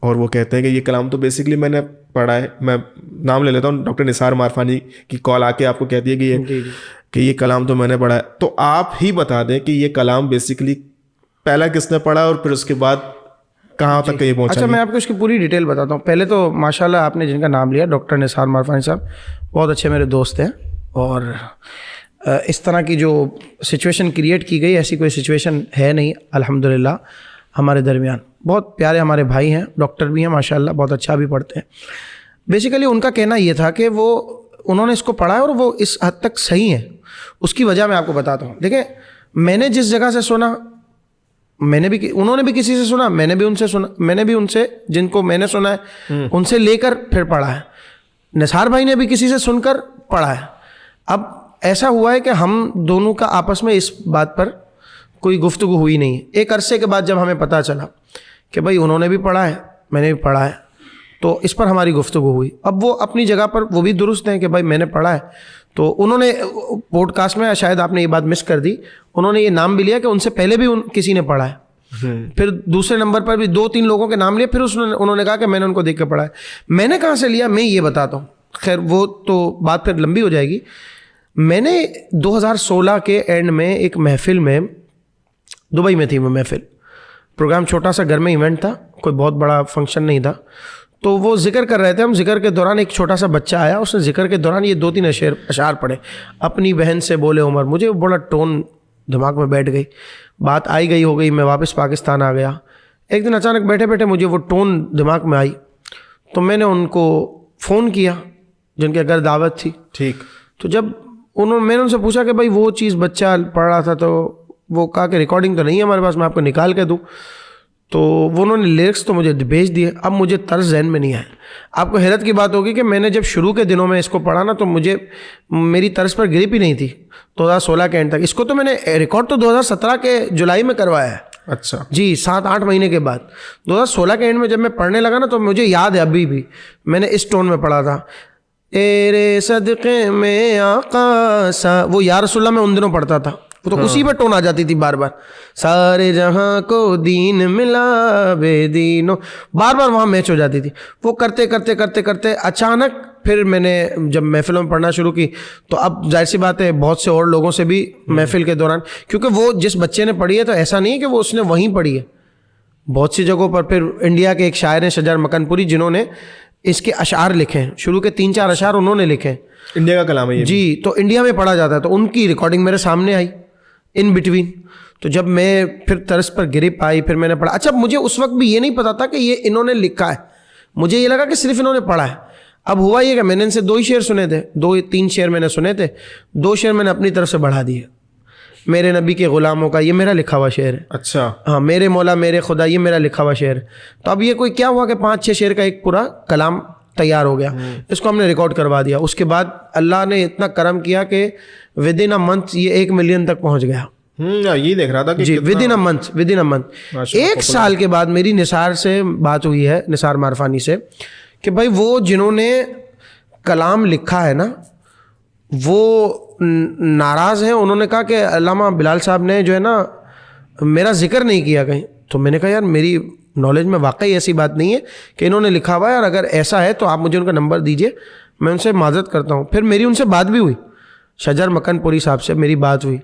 اور وہ کہتے ہیں کہ یہ کلام تو بیسکلی میں نے پڑھا ہے. میں نام لے لیتا ہوں, ڈاکٹر نثار مارفانی کی کال آ کے آپ کو کہتی ہے کہ یہ کلام تو میں نے پڑھا ہے. تو آپ ہی بتا دیں کہ یہ کلام بیسکلی پہلا کس نے پڑھا, اور پھر اس کے بعد کہاں تک یہ پہنچا؟ اچھا, میں آپ کو اس کی پوری ڈیٹیل بتاتا ہوں. پہلے تو ماشاءاللہ آپ نے جن کا نام لیا, ڈاکٹر نثار مارفانی صاحب, بہت اچھے میرے دوست ہیں, اور اس طرح کی جو سچویشن کریٹ کی گئی ایسی کوئی سچویشن ہے نہیں الحمدللہ ہمارے درمیان. بہت پیارے ہمارے بھائی ہیں, ڈاکٹر بھی ہیں ماشاءاللہ, بہت اچھا بھی پڑھتے ہیں. بیسیکلی ان کا کہنا یہ تھا کہ انہوں نے اس کو پڑھا ہے اور وہ اس حد تک صحیح ہے. اس کی وجہ میں آپ کو بتاتا ہوں. دیکھیں, میں نے جس جگہ سے سنا, انہوں نے بھی کسی سے سنا, میں نے بھی ان سے سنا, میں نے بھی ان سے جن کو میں نے سنا ہے ان سے لے کر پھر پڑھا ہے. نثار بھائی نے بھی کسی سے سن کر پڑھا ہے. اب ایسا ہوا ہے کہ ہم دونوں کا آپس میں اس بات پر کوئی گفتگو ہوئی نہیں ہے. ایک عرصے کے بعد جب ہمیں پتہ چلا کہ بھائی انہوں نے بھی پڑھا ہے, میں نے بھی پڑھا ہے, تو اس پر ہماری گفتگو ہوئی. اب وہ اپنی جگہ پر وہ بھی درست ہیں کہ بھائی میں نے پڑھا ہے, تو انہوں نے پوڈ کاسٹ میں, شاید آپ نے یہ بات مس کر دی, انہوں نے یہ نام بھی لیا کہ ان سے پہلے بھی کسی نے پڑھا ہے. پھر دوسرے نمبر پر بھی 2-3 لوگوں کے نام لیے, پھر انہوں نے کہا کہ میں نے ان کو دیکھ کے پڑھا ہے. میں نے کہاں سے لیا میں یہ بتاتا ہوں, خیر وہ تو بات پھر لمبی ہو جائے گی. میں نے 2016 کے اینڈ میں ایک محفل میں, دبئی میں تھی وہ محفل, پروگرام چھوٹا سا گھر میں ایونٹ تھا, کوئی بہت بڑا فنکشن نہیں تھا. تو وہ ذکر کر رہے تھے, ہم ذکر کے دوران ایک چھوٹا سا بچہ آیا, اس نے ذکر کے دوران یہ 2-3 اشعار پڑھے. اپنی بہن سے بولے عمر, مجھے بڑا ٹون دماغ میں بیٹھ گئی, بات آئی گئی ہو گئی, میں واپس پاکستان آ گیا. ایک دن اچانک بیٹھے بیٹھے مجھے وہ ٹون دماغ میں آئی, تو میں نے ان کو فون کیا جن کے گھر دعوت تھی. ٹھیک. تو جب میں نے ان سے پوچھا کہ بھائی وہ چیز بچہ پڑھ رہا تھا, تو وہ کہا کہ ریکارڈنگ تو نہیں ہے ہمارے پاس, میں آپ کو نکال کے دوں. تو وہ انہوں نے لیرکس تو مجھے بھیج دیے. اب مجھے طرز ذہن میں نہیں آیا. آپ کو حیرت کی بات ہوگی کہ میں نے جب شروع کے دنوں میں اس کو پڑھا نا تو مجھے میری طرز پر گرپ ہی نہیں تھی 2016 کے اینڈ تک. اس کو تو میں نے ریکارڈ تو 2017 کے جولائی میں کروایا ہے. اچھا جی 7-8 مہینے کے بعد 2016 کے اینڈ میں جب میں پڑھنے لگا نا تو مجھے یاد ہے ابھی بھی میں نے اس ٹون میں پڑھا تھا, تیرے صدقے میں آقا سا, وہ یا رسول اللہ میں ان دنوں پڑھتا تھا, وہ تو اسی پہ ٹون آ جاتی تھی بار بار. سارے جہاں کو دین ملا بے دینو, بار بار وہاں میچ ہو جاتی تھی. وہ کرتے کرتے کرتے کرتے اچانک پھر میں نے جب محفلوں میں پڑھنا شروع کی تو اب ظاہر سی بات ہے بہت سے اور لوگوں سے بھی محفل کے دوران, کیونکہ وہ جس بچے نے پڑھی ہے تو ایسا نہیں ہے کہ وہ اس نے وہیں پڑھی ہے, بہت سی جگہوں پر. پھر انڈیا کے ایک شاعر ہیں شجر مکن پوری جنہوں نے اس کے اشعار لکھے ہیں, شروع کے 3-4 اشعار انہوں نے لکھے ہیں. انڈیا کا کلام ہے یہ. جی, تو انڈیا میں پڑھا جاتا ہے تو ان کی ریکارڈنگ میرے سامنے آئی ان بٹوین. تو جب میں پھر طرز پر گرپ آئی پھر میں نے پڑھا. اچھا مجھے اس وقت بھی یہ نہیں پتا تھا کہ یہ انہوں نے لکھا ہے, مجھے یہ لگا کہ صرف انہوں نے پڑھا ہے. اب ہوا یہ کہ میں نے ان سے 2 ہی شعر سنے تھے, 2-3 شعر میں نے سنے تھے, 2 شعر میں نے اپنی طرف سے بڑھا دیے. میرے نبی کے غلاموں کا یہ میرا لکھا ہوا شعر ہے. اچھا ہاں, میرے مولا میرے خدا یہ میرا لکھا ہوا شعر ہے. تو اب یہ کوئی کیا ہوا کہ 5-6 شعر کا ایک پورا کلام تیار ہو گیا, اس کو ہم نے ریکارڈ کروا دیا. اس کے بعد اللہ نے اتنا کرم کیا کہ ود ان اے منتھ یہ 1 ملین تک پہنچ گیا. یہ دیکھ رہا تھا کہ جی ود ان اے منتھ 1 سال کے بعد میری نثار سے بات ہوئی ہے, نثار معرفانی سے, کہ بھائی وہ جنہوں نے کلام لکھا ہے نا وہ ناراض ہیں. انہوں نے کہا کہ علامہ بلال صاحب نے جو ہے نا میرا ذکر نہیں کیا کہیں. تو میں نے کہا یار میری نالج میں واقعی ایسی بات نہیں ہے کہ انہوں نے لکھا ہوا ہے, اور اگر ایسا ہے تو آپ مجھے ان کا نمبر دیجئے, میں ان سے معذرت کرتا ہوں. پھر میری ان سے بات بھی ہوئی, شجر مکن پوری صاحب سے میری بات ہوئی,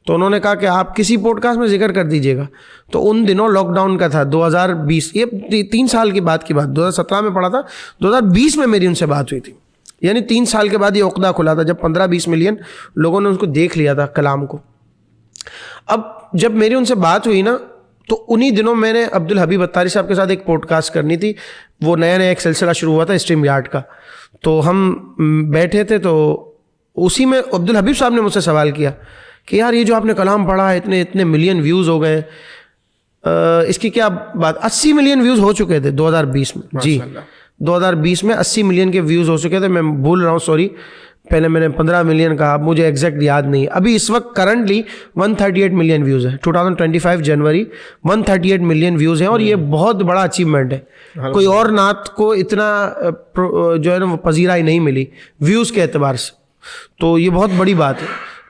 تو انہوں نے کہا کہ آپ کسی پوڈ کاسٹ میں ذکر کر دیجیے گا. تو ان دنوں لاک ڈاؤن کا تھا 2020, یہ 3 سال کی بات 2017 میں پڑھا تھا, 2020 میں میری ان سے بات ہوئی تھی. یعنی 3 سال کے بعد یہ عقدہ کھلا تھا جب 15-20 ملین لوگوں نے ان کو دیکھ لیا تھا کلام کو. اب جب میری ان سے بات ہوئی نا تو انہی دنوں میں نے عبدالحبیب اتاری صاحب کے ساتھ ایک پوڈ کاسٹ کرنی تھی. وہ نیا ایک سلسلہ شروع ہوا تھا اسٹریم یارڈ کا. تو ہم بیٹھے تھے تو اسی میں عبدالحبیب صاحب نے مجھ سے سوال کیا کہ یار یہ جو آپ نے کلام پڑھا ہے اتنے ملین ویوز ہو گئے, اس کی کیا بات. 80 ملین ویوز ہو چکے تھے 2020 میں. جی 2020 میں 80 ملین کے ویوز ہو چکے تھے. میں بھول رہا ہوں, سوری, پہلے میں نے 15 ملین کہا, مجھے ایگزیکٹ یاد نہیں. ابھی اس وقت کرنٹلی 138 ملین ویوز ہیں. 2025 جنوری 138 ملین ویوز ہیں, اور یہ بہت بڑا اچیومنٹ ہے. کوئی اور نعت کو اتنا جو ہے نا وہ پذیرائی نہیں ملی ویوز کے اعتبار سے, تو یہ بہت بڑی بات ہے.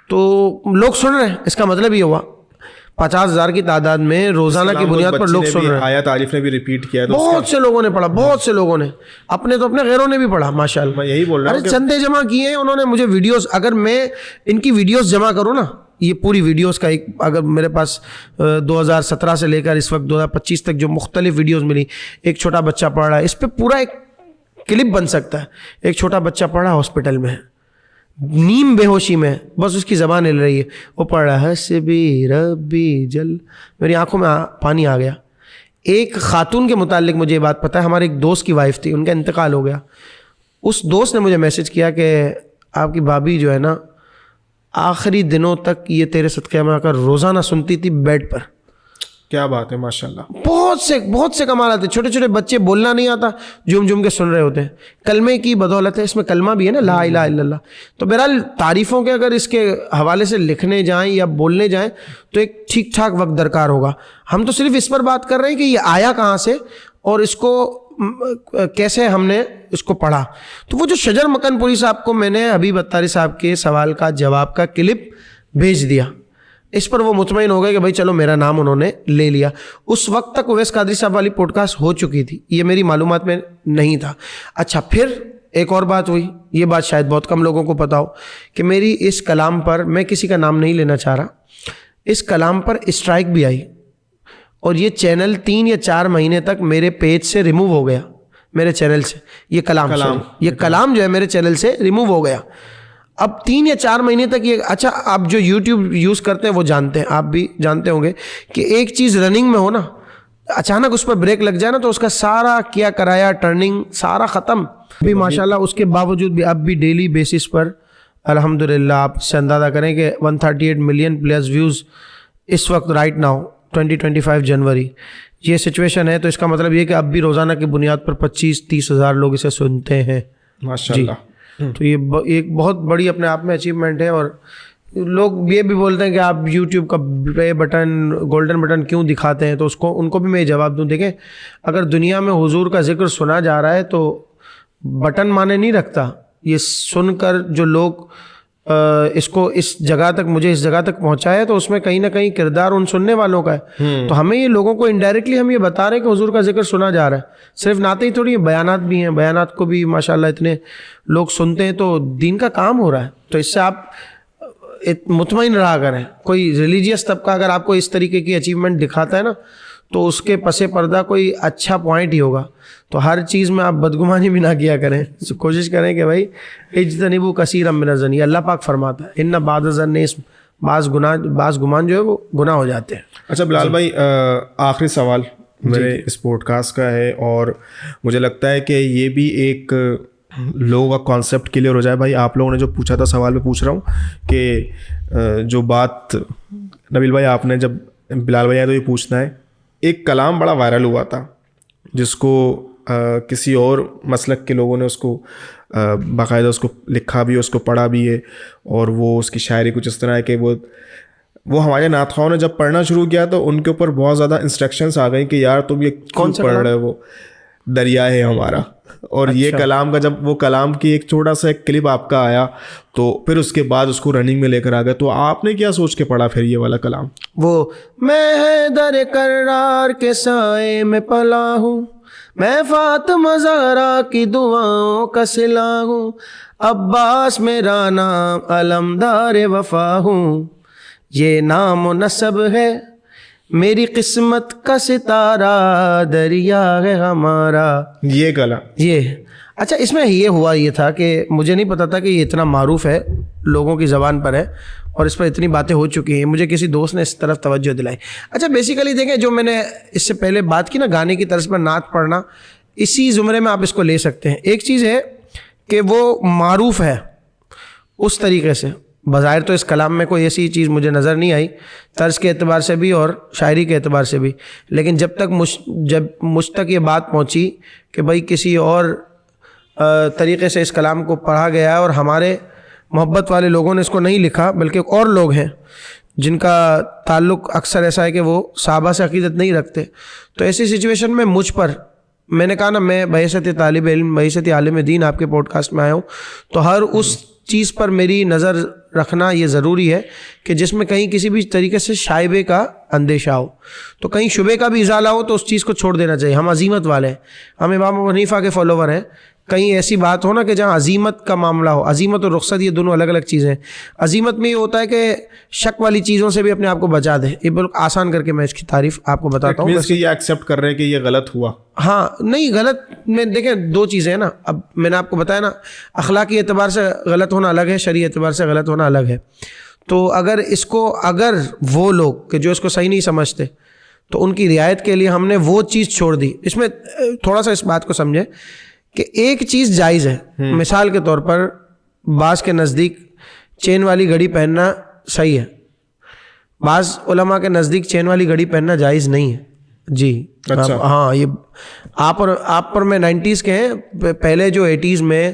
تو لوگ سن رہے ہیں, اس کا مطلب یہ ہوا 50,000 کی تعداد میں روزانہ کی بنیاد پر لوگ سن رہے ہیں. آیت عارف نے بھی ریپیٹ کیا, بہت سے لوگوں نے پڑھا, بہت سے لوگوں نے, اپنے تو اپنے غیروں نے بھی پڑھا ماشاءاللہ. میں یہی بول رہا ہوں, ارے چندے جمع کیے ہیں انہوں نے مجھے ویڈیوز. اگر میں ان کی ویڈیوز جمع کروں نا, یہ پوری ویڈیوز کا ایک, اگر میرے پاس 2017 سے لے کر اس وقت 2025 تک جو مختلف ویڈیوز ملی, ایک چھوٹا بچہ پڑھ رہا ہے, اس پہ پورا ایک کلپ بن سکتا ہے. ایک چھوٹا بچہ پڑھ رہا ہے ہاسپٹل میں, نیم بے ہوشی میں, بس اس کی زبان ہل رہی ہے, وہ پڑھ رہا ہے حسبی ربی جل. میری آنکھوں میں پانی آ گیا. ایک خاتون کے متعلق مجھے یہ بات پتہ ہے, ہمارے ایک دوست کی وائف تھی, ان کا انتقال ہو گیا. اس دوست نے مجھے میسج کیا کہ آپ کی بھابھی جو ہے نا آخری دنوں تک یہ تیرے صدقے میں آ کر روزانہ سنتی تھی بیڈ پر. کیا بات ہے ماشاءاللہ. بہت سے کمالات ہیں. چھوٹے چھوٹے بچے, بولنا نہیں آتا, جم کے سن رہے ہوتے ہیں. کلمے کی بدولت ہے, اس میں کلمہ بھی ہے نا, لا الہ الا اللہ. تو بہرحال تعریفوں کے اگر اس کے حوالے سے لکھنے جائیں یا بولنے جائیں تو ایک ٹھیک ٹھاک وقت درکار ہوگا. ہم تو صرف اس پر بات کر رہے ہیں کہ یہ آیا کہاں سے اور اس کو کیسے ہم نے اس کو پڑھا. تو وہ جو شجر مکن پوری صاحب کو میں نے حبیب اتاری صاحب کے سوال کا جواب کا کلپ بھیج دیا, اس پر وہ مطمئن ہو گئے کہ بھائی چلو میرا نام انہوں نے لے لیا. اس وقت تک اویس قادری صاحب والی پوڈ کاسٹ ہو چکی تھی, یہ میری معلومات میں نہیں تھا. اچھا پھر ایک اور بات ہوئی, یہ بات شاید بہت کم لوگوں کو پتا ہو کہ میری اس کلام پر, میں کسی کا نام نہیں لینا چاہ رہا, اس کلام پر اسٹرائک بھی آئی, اور یہ چینل 3 یا 4 مہینے تک میرے پیج سے ریموو ہو گیا, میرے چینل سے. یہ کلام جو ہے میرے چینل سے ریموو ہو گیا. اب 3 یا 4 مہینے تک یہ, اچھا آپ جو یوٹیوب یوز کرتے ہیں وہ جانتے ہیں, آپ بھی جانتے ہوں گے کہ ایک چیز رننگ میں ہو نا, اچانک اس پر بریک لگ جائے نا تو اس کا سارا کیا کرایا ٹرننگ سارا ختم. بھی ماشاءاللہ اس کے باوجود بھی اب بھی ڈیلی بیسس پر الحمدللہ آپ سے اندازہ کریں کہ 138 ملین پلس ویوز اس وقت رائٹ ناؤ 2025 جنوری. یہ سچویشن ہے تو اس کا مطلب یہ کہ اب بھی روزانہ کی بنیاد پر 25-30 ہزار لوگ اسے سنتے ہیں. ماشاء اللہ. تو یہ ایک بہت بڑی اپنے آپ میں اچیومنٹ ہے. اور لوگ یہ بھی بولتے ہیں کہ آپ یوٹیوب کا پلے بٹن گولڈن بٹن کیوں دکھاتے ہیں, تو ان کو بھی میں یہ جواب دوں. دیکھیں اگر دنیا میں حضور کا ذکر سنا جا رہا ہے تو بٹن معنی نہیں رکھتا. یہ سن کر جو لوگ اس کو اس جگہ تک مجھے اس جگہ تک پہنچایا تو اس میں کہیں نہ کہیں کردار ان سننے والوں کا ہے. تو ہمیں یہ لوگوں کو انڈائریکٹلی ہم یہ بتا رہے ہیں کہ حضور کا ذکر سنا جا رہا ہے. صرف نعتیں ہی تھوڑی ہیں, بیانات بھی ہیں, بیانات کو بھی ماشاءاللہ اتنے لوگ سنتے ہیں, تو دین کا کام ہو رہا ہے. تو اس سے آپ مطمئن رہا کریں. کوئی ریلیجیس طبقہ اگر آپ کو اس طریقے کی اچیومنٹ دکھاتا ہے نا تو اس کے پس پردہ کوئی اچھا پوائنٹ ہی ہوگا. تو ہر چیز میں آپ بدگمانی بھی نہ کیا کریں. کوشش کریں کہ بھائی اجتنبوا کثیرا من الظن, اللہ پاک فرماتا ہے ان بعض الظن اسم, بعض گمان جو ہے وہ گناہ ہو جاتے ہیں. اچھا بلال بھائی, آخری سوال میرے اس پوڈ کاسٹ کا ہے, اور مجھے لگتا ہے کہ یہ بھی ایک لوگوں کا کانسیپٹ کلیئر ہو جائے. بھائی آپ لوگوں نے جو پوچھا تھا سوال میں پوچھ رہا ہوں کہ جو بات نبیل بھائی آپ نے جب بلال بھائی آئے تو یہ پوچھنا ہے, ایک کلام بڑا وائرل ہوا تھا جس کو کسی اور مسلک کے لوگوں نے اس کو باقاعدہ اس کو لکھا بھی, اس کو پڑھا بھی ہے, اور وہ اس کی شاعری کچھ اس طرح ہے کہ وہ ہمارے نعت خواہوں نے جب پڑھنا شروع کیا تو ان کے اوپر بہت زیادہ انسٹرکشنز آ گئی کہ یار تم یہ کون پڑھ رہے ہو, دریا ہے ہمارا. اور یہ کلام کا جب وہ کلام کی ایک چھوٹا سا ایک کلپ آپ کا آیا تو پھر اس کے بعد اس کو رننگ میں لے کر آ گئے, تو آپ نے کیا سوچ کے پڑھا پھر یہ والا کلام؟ وہ میں حیدر کرار کے سائے میں پلا ہوں, میں فاطمہ زہرا کی دعاؤں کا صلہ ہوں, عباس میرا نام علمدار وفا ہوں, یہ نام و نسب ہے میری قسمت کا ستارہ, دریا ہے ہمارا. یہ کلام یہ اچھا, اس میں یہ ہوا یہ تھا کہ مجھے نہیں پتا تھا کہ یہ اتنا معروف ہے, لوگوں کی زبان پر ہے اور اس پر اتنی باتیں ہو چکی ہیں. مجھے کسی دوست نے اس طرف توجہ دلائی. اچھا بیسیکلی دیکھیں, جو میں نے اس سے پہلے بات کی نا گانے کی طرز پر نعت پڑھنا, اسی زمرے میں آپ اس کو لے سکتے ہیں. ایک چیز ہے کہ وہ معروف ہے اس طریقے سے, بظاہر تو اس کلام میں کوئی ایسی چیز مجھے نظر نہیں آئی طرز کے اعتبار سے بھی اور شاعری کے اعتبار سے بھی, لیکن جب مجھ تک یہ بات پہنچی کہ بھائی کسی اور طریقے سے اس کلام کو پڑھا گیا ہے اور ہمارے محبت والے لوگوں نے اس کو نہیں لکھا بلکہ اور لوگ ہیں جن کا تعلق اکثر ایسا ہے کہ وہ صحابہ سے عقیدت نہیں رکھتے, تو ایسی سچویشن میں مجھ پر, میں نے کہا نا میں بحیثیت طالب علم بحیثیت عالم دین آپ کے پوڈ کاسٹ میں آیا ہوں, تو ہر اس چیز پر میری نظر رکھنا یہ ضروری ہے کہ جس میں کہیں کسی بھی طریقے سے شائبے کا اندیشہ ہو, تو کہیں شبے کا بھی ازالہ ہو تو اس چیز کو چھوڑ دینا چاہیے. ہم عزیمت والے ہیں, ہم امام ابو حنیفہ کے فالوور ہیں. کہیں ایسی بات ہو نا کہ جہاں عزیمت کا معاملہ ہو, عزیمت اور رخصت یہ دونوں الگ الگ چیزیں ہیں. عزیمت میں یہ ہوتا ہے کہ شک والی چیزوں سے بھی اپنے آپ کو بچا دے. یہ بالکل آسان کر کے میں اس کی تعریف آپ کو بتاتا ہوں. یہ ایکسیپٹ کر رہے ہیں کہ یہ غلط ہوا؟ ہاں نہیں, غلط میں دیکھیں دو چیزیں ہیں نا. اب میں نے آپ کو بتایا نا, اخلاقی اعتبار سے غلط ہونا الگ ہے, شرعی اعتبار سے غلط ہونا الگ ہے. تو اگر وہ لوگ کہ جو اس کو صحیح نہیں سمجھتے تو ان کی رعایت کے لیے ہم نے وہ چیز چھوڑ دی. اس میں تھوڑا سا اس بات کو سمجھیں کہ ایک چیز جائز ہے. مثال کے طور پر بعض کے نزدیک چین والی گھڑی پہننا صحیح ہے, بعض علماء کے نزدیک چین والی گھڑی پہننا جائز نہیں ہے. جی ہاں, یہ آپ پر میں 90s کے ہیں, پہلے جو 80s میں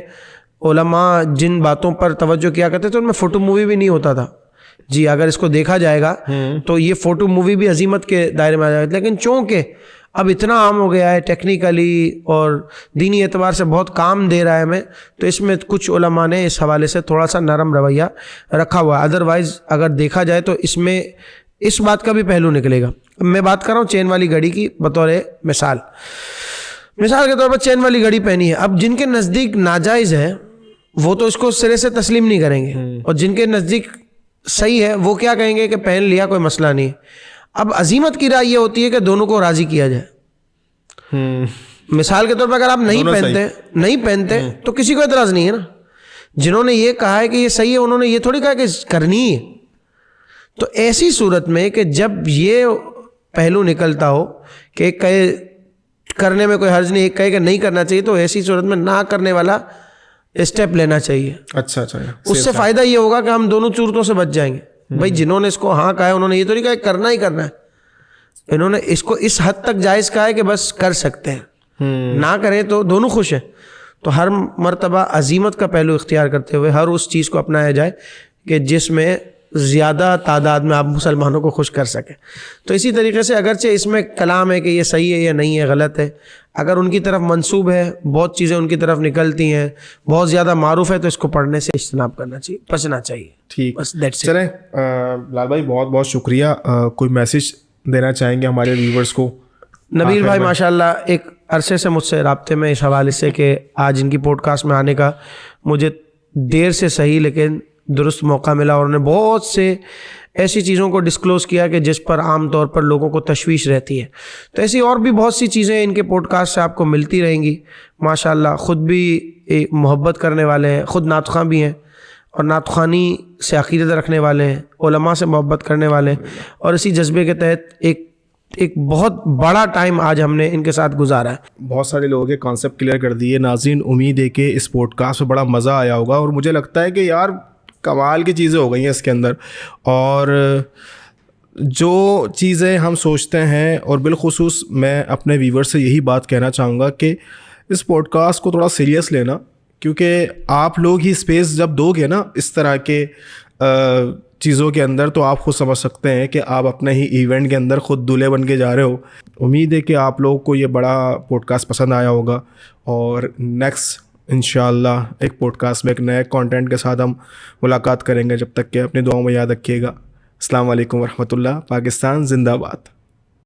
علماء جن باتوں پر توجہ کیا کرتے تھے ان میں فوٹو مووی بھی نہیں ہوتا تھا. جی اگر اس کو دیکھا جائے گا تو یہ فوٹو مووی بھی عظیمت کے دائرے میں آ جائے گا, لیکن چونکہ اب اتنا عام ہو گیا ہے ٹیکنیکلی اور دینی اعتبار سے بہت کام دے رہا ہے ہمیں, تو اس میں کچھ علماء نے اس حوالے سے تھوڑا سا نرم رویہ رکھا ہوا ہے. ادروائز اگر دیکھا جائے تو اس میں اس بات کا بھی پہلو نکلے گا. میں بات کر رہا ہوں چین والی گھڑی کی بطور مثال کے طور پر چین والی گھڑی پہنی ہے. اب جن کے نزدیک ناجائز ہے وہ تو اس کو سرے سے تسلیم نہیں کریں گے, اور جن کے نزدیک صحیح ہے وہ کیا کہیں گے کہ پہن لیا کوئی مسئلہ نہیں. اب عزیمت کی رائے یہ ہوتی ہے کہ دونوں کو راضی کیا جائے. مثال کے طور پر اگر آپ نہیں پہنتے تو کسی کو اعتراض نہیں ہے نا. جنہوں نے یہ کہا ہے کہ یہ صحیح ہے انہوں نے یہ تھوڑی کہا کہ کرنی ہے. تو ایسی صورت میں کہ جب یہ پہلو نکلتا ہو کہ ایک کہے کرنے میں کوئی حرج نہیں, ایک کہے کہ نہیں کرنا چاہیے, تو ایسی صورت میں نہ کرنے والا اسٹیپ لینا چاہیے. اچھا اس سے فائدہ یہ ہوگا کہ ہم دونوں صورتوں سے بچ جائیں گے. بھائی جنہوں نے اس کو ہاں کہا ہے انہوں نے یہ تو نہیں کہا کرنا ہی کرنا ہے, انہوں نے اس کو اس حد تک جائز کہا ہے کہ بس کر سکتے ہیں, نہ کریں تو دونوں خوش ہیں. تو ہر مرتبہ عزیمت کا پہلو اختیار کرتے ہوئے ہر اس چیز کو اپنایا جائے کہ جس میں زیادہ تعداد میں آپ مسلمانوں کو خوش کر سکیں. تو اسی طریقے سے اگرچہ اس میں کلام ہے کہ یہ صحیح ہے یا نہیں ہے, غلط ہے, اگر ان کی طرف منسوب ہے, بہت چیزیں ان کی طرف نکلتی ہیں, بہت زیادہ معروف ہے, تو اس کو پڑھنے سے اجتناب کرنا چاہیے, بچنا چاہیے. ٹھیک, بس that's it. چلیں لال بھائی بہت بہت شکریہ. کوئی میسیج دینا چاہیں گے ہمارے ویورز کو؟ نبیل بھائی ماشاءاللہ ایک عرصے سے مجھ سے رابطے میں اس حوالے سے کہ آج ان کی پوڈ کاسٹ میں آنے کا مجھے دیر سے صحیح لیکن درست موقع ملا, اور انہوں نے بہت سے ایسی چیزوں کو ڈسکلوز کیا کہ جس پر عام طور پر لوگوں کو تشویش رہتی ہے. تو ایسی اور بھی بہت سی چیزیں ان کے پوڈ کاسٹ سے آپ کو ملتی رہیں گی ماشاءاللہ. خود بھی محبت کرنے والے ہیں, خود نعت خواں بھی ہیں, اور نعت خوانی سے عقیدت رکھنے والے ہیں, علماء سے محبت کرنے والے ہیں, اور اسی جذبے کے تحت ایک بہت بڑا ٹائم آج ہم نے ان کے ساتھ گزارا ہے. بہت سارے لوگوں کے کانسیپٹ کلیئر کر دیے. ناظرین, امید ہے کہ اس پوڈ کاسٹ میں بڑا مزہ آیا ہوگا, اور مجھے لگتا ہے کہ یار کمال کی چیزیں ہو گئی ہیں اس کے اندر. اور جو چیزیں ہم سوچتے ہیں, اور بالخصوص میں اپنے ویور سے یہی بات کہنا چاہوں گا کہ اس پوڈ کاسٹ کو تھوڑا سیریس لینا, کیونکہ آپ لوگ ہی اسپیس جب دو گے نا اس طرح کے چیزوں کے اندر, تو آپ خود سمجھ سکتے ہیں کہ آپ اپنے ہی ایونٹ کے اندر خود دولہے بن کے جا رہے ہو. امید ہے کہ آپ لوگوں کو یہ بڑا پوڈ کاسٹ پسند آیا ہوگا, اور نیکسٹ انشاءاللہ ایک پوڈ کاسٹ میں ایک نئے کانٹینٹ کے ساتھ ہم ملاقات کریں گے. جب تک کہ اپنی دعاؤں میں یاد رکھیے گا. السلام علیکم ورحمۃ اللہ. پاکستان زندہ باد.